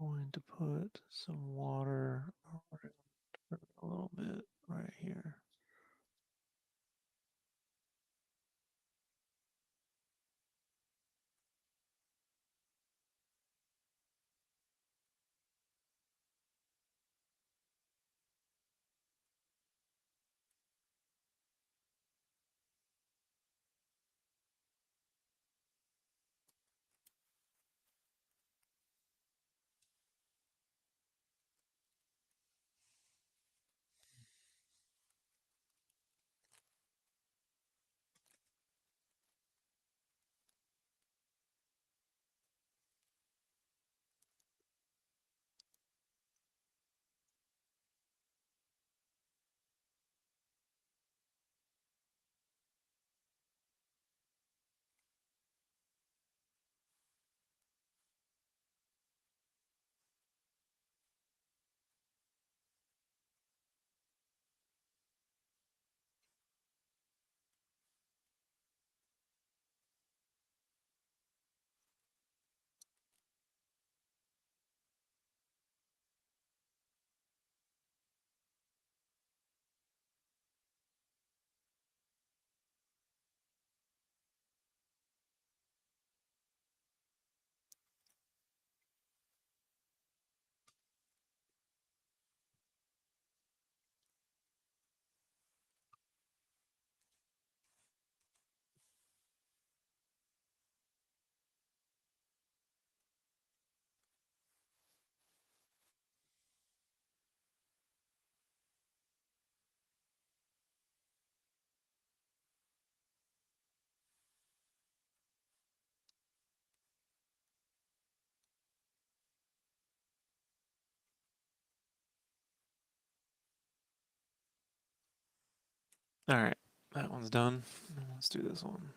going to put some water around a little bit right here. All right, that one's done. Let's do this one.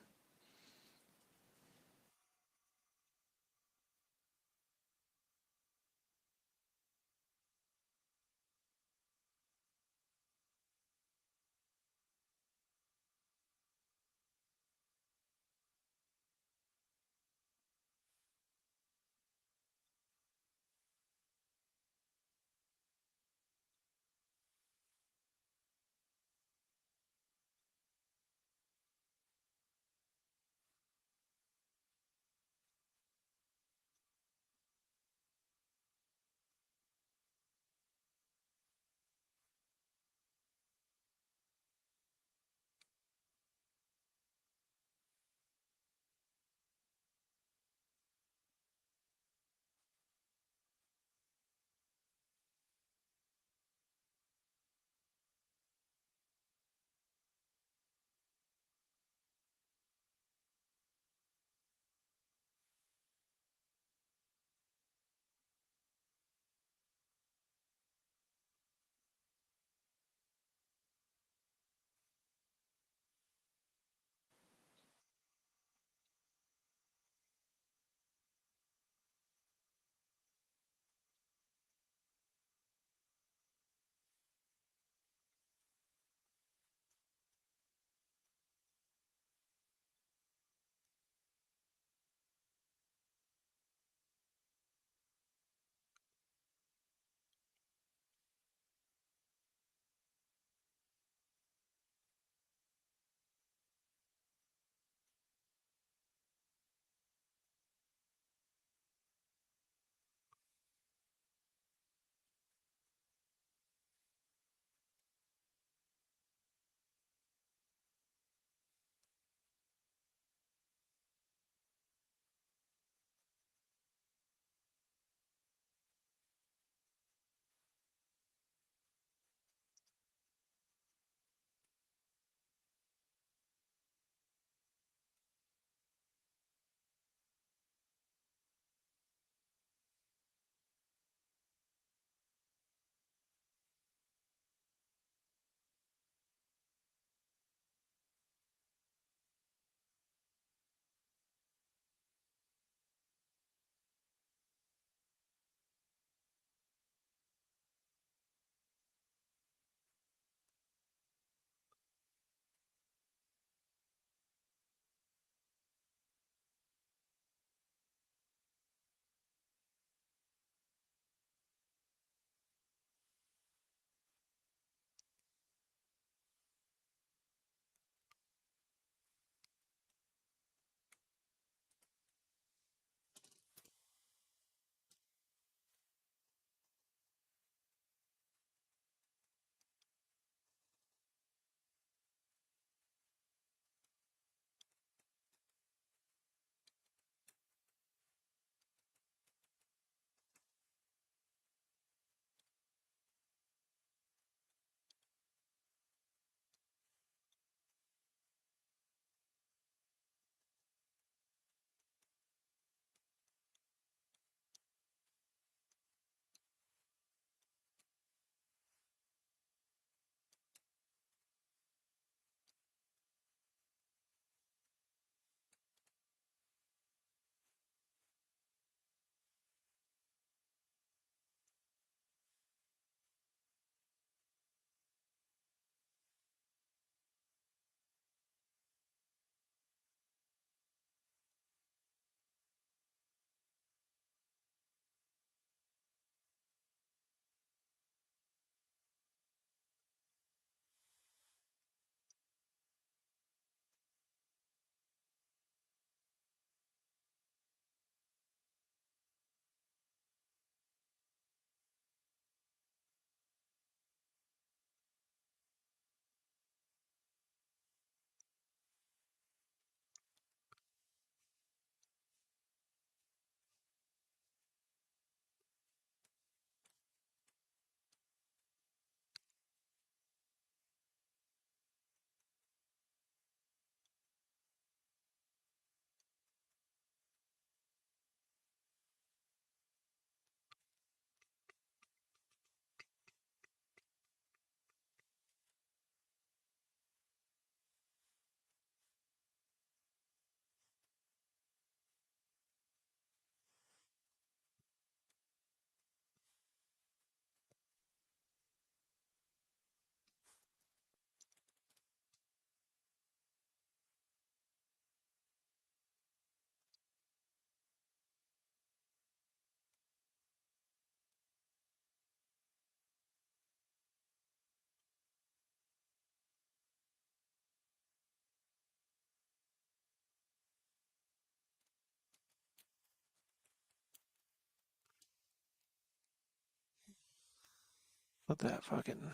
Let that fucking.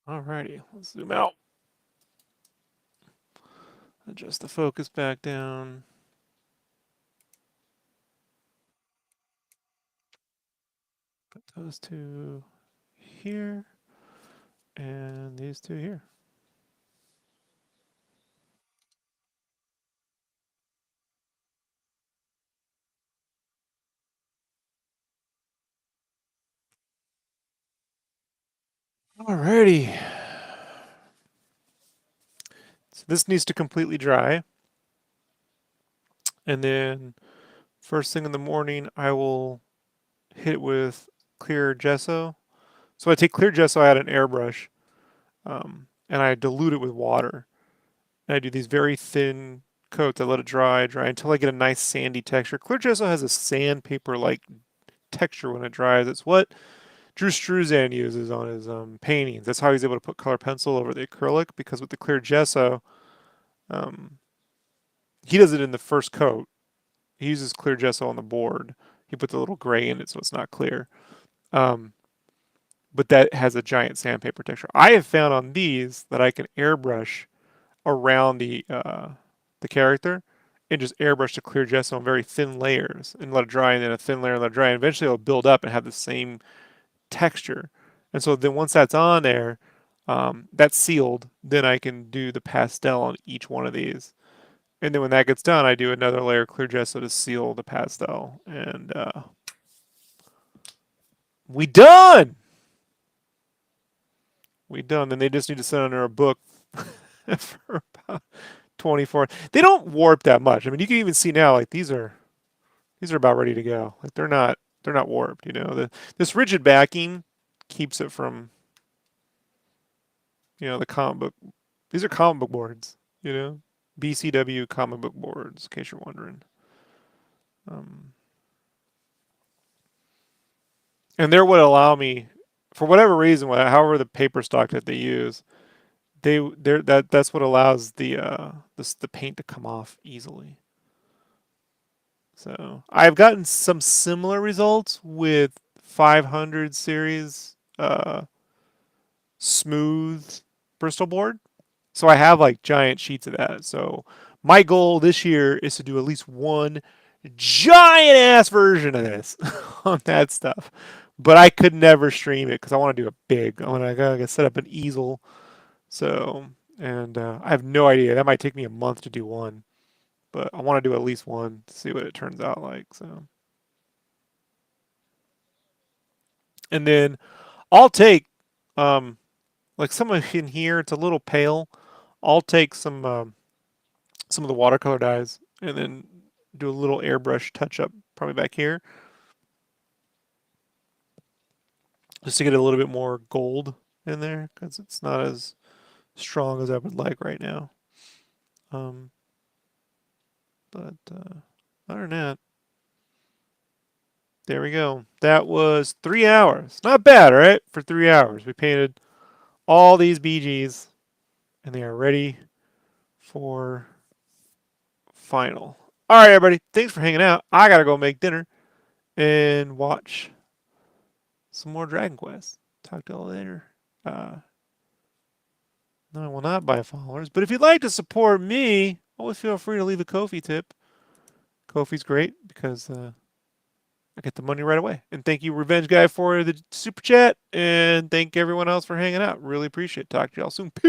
Alrighty, let's zoom out. Adjust the focus back down. Put those two here and these two here. Alrighty. So this needs to completely dry. And then first thing in the morning, I will hit it with clear gesso. So I take clear gesso, I add an airbrush, and I dilute it with water. And I do these very thin coats. I let it dry until I get a nice sandy texture. Clear gesso has a sandpaper-like texture when it dries. It's what Drew Struzan uses on his paintings. That's how he's able to put color pencil over the acrylic, because with the clear gesso, um, he does it in the first coat. He uses clear gesso on the board. He puts a little gray in it so it's not clear. Um, but that has a giant sandpaper texture. I have found on these that I can airbrush around the character and just airbrush the clear gesso on very thin layers and let it dry, and then a thin layer and let it dry. And eventually it'll build up and have the same texture. And so then once that's on there, that's sealed, then I can do the pastel on each one of these. And then when that gets done, I do another layer of clear gesso to seal the pastel. And we done! We done. Then they just need to sit under a book for about 24. They don't warp that much. I mean, you can even see now, like these are about ready to go. Like they're not warped. This rigid backing keeps it from the comic book. These are comic book boards. BCW comic book boards. In case you're wondering. Um, and they're what allow me, for whatever reason, however the paper stock that they use, that's what allows the paint to come off easily. So I've gotten some similar results with 500 series smooth Bristol board. So I have like giant sheets of that. So my goal this year is to do at least one giant ass version of this on that stuff. But I could never stream it because I want to do it big. I gotta set up an easel. So and I have no idea. That might take me a month to do one, but I want to do at least one to see what it turns out like. So and then I'll take like some of in here. It's a little pale. I'll take some of the watercolor dyes and then do a little airbrush touch up probably back here just to get a little bit more gold in there because it's not as strong as I would like right now. Um, but other than that, there we go. That was 3 hours. Not bad, right? For 3 hours, we painted all these BGs, and they are ready for final. All right, everybody. Thanks for hanging out. I gotta go make dinner and watch some more Dragon Quest. Talk to you all later. Uh, no, I will not buy followers. But if you'd like to support me, always feel free to leave a Ko-fi tip. Ko-fi's great because I get the money right away. And thank you, Revenge Guy, for the super chat. And thank everyone else for hanging out. Really appreciate it. Talk to y'all soon. Peace.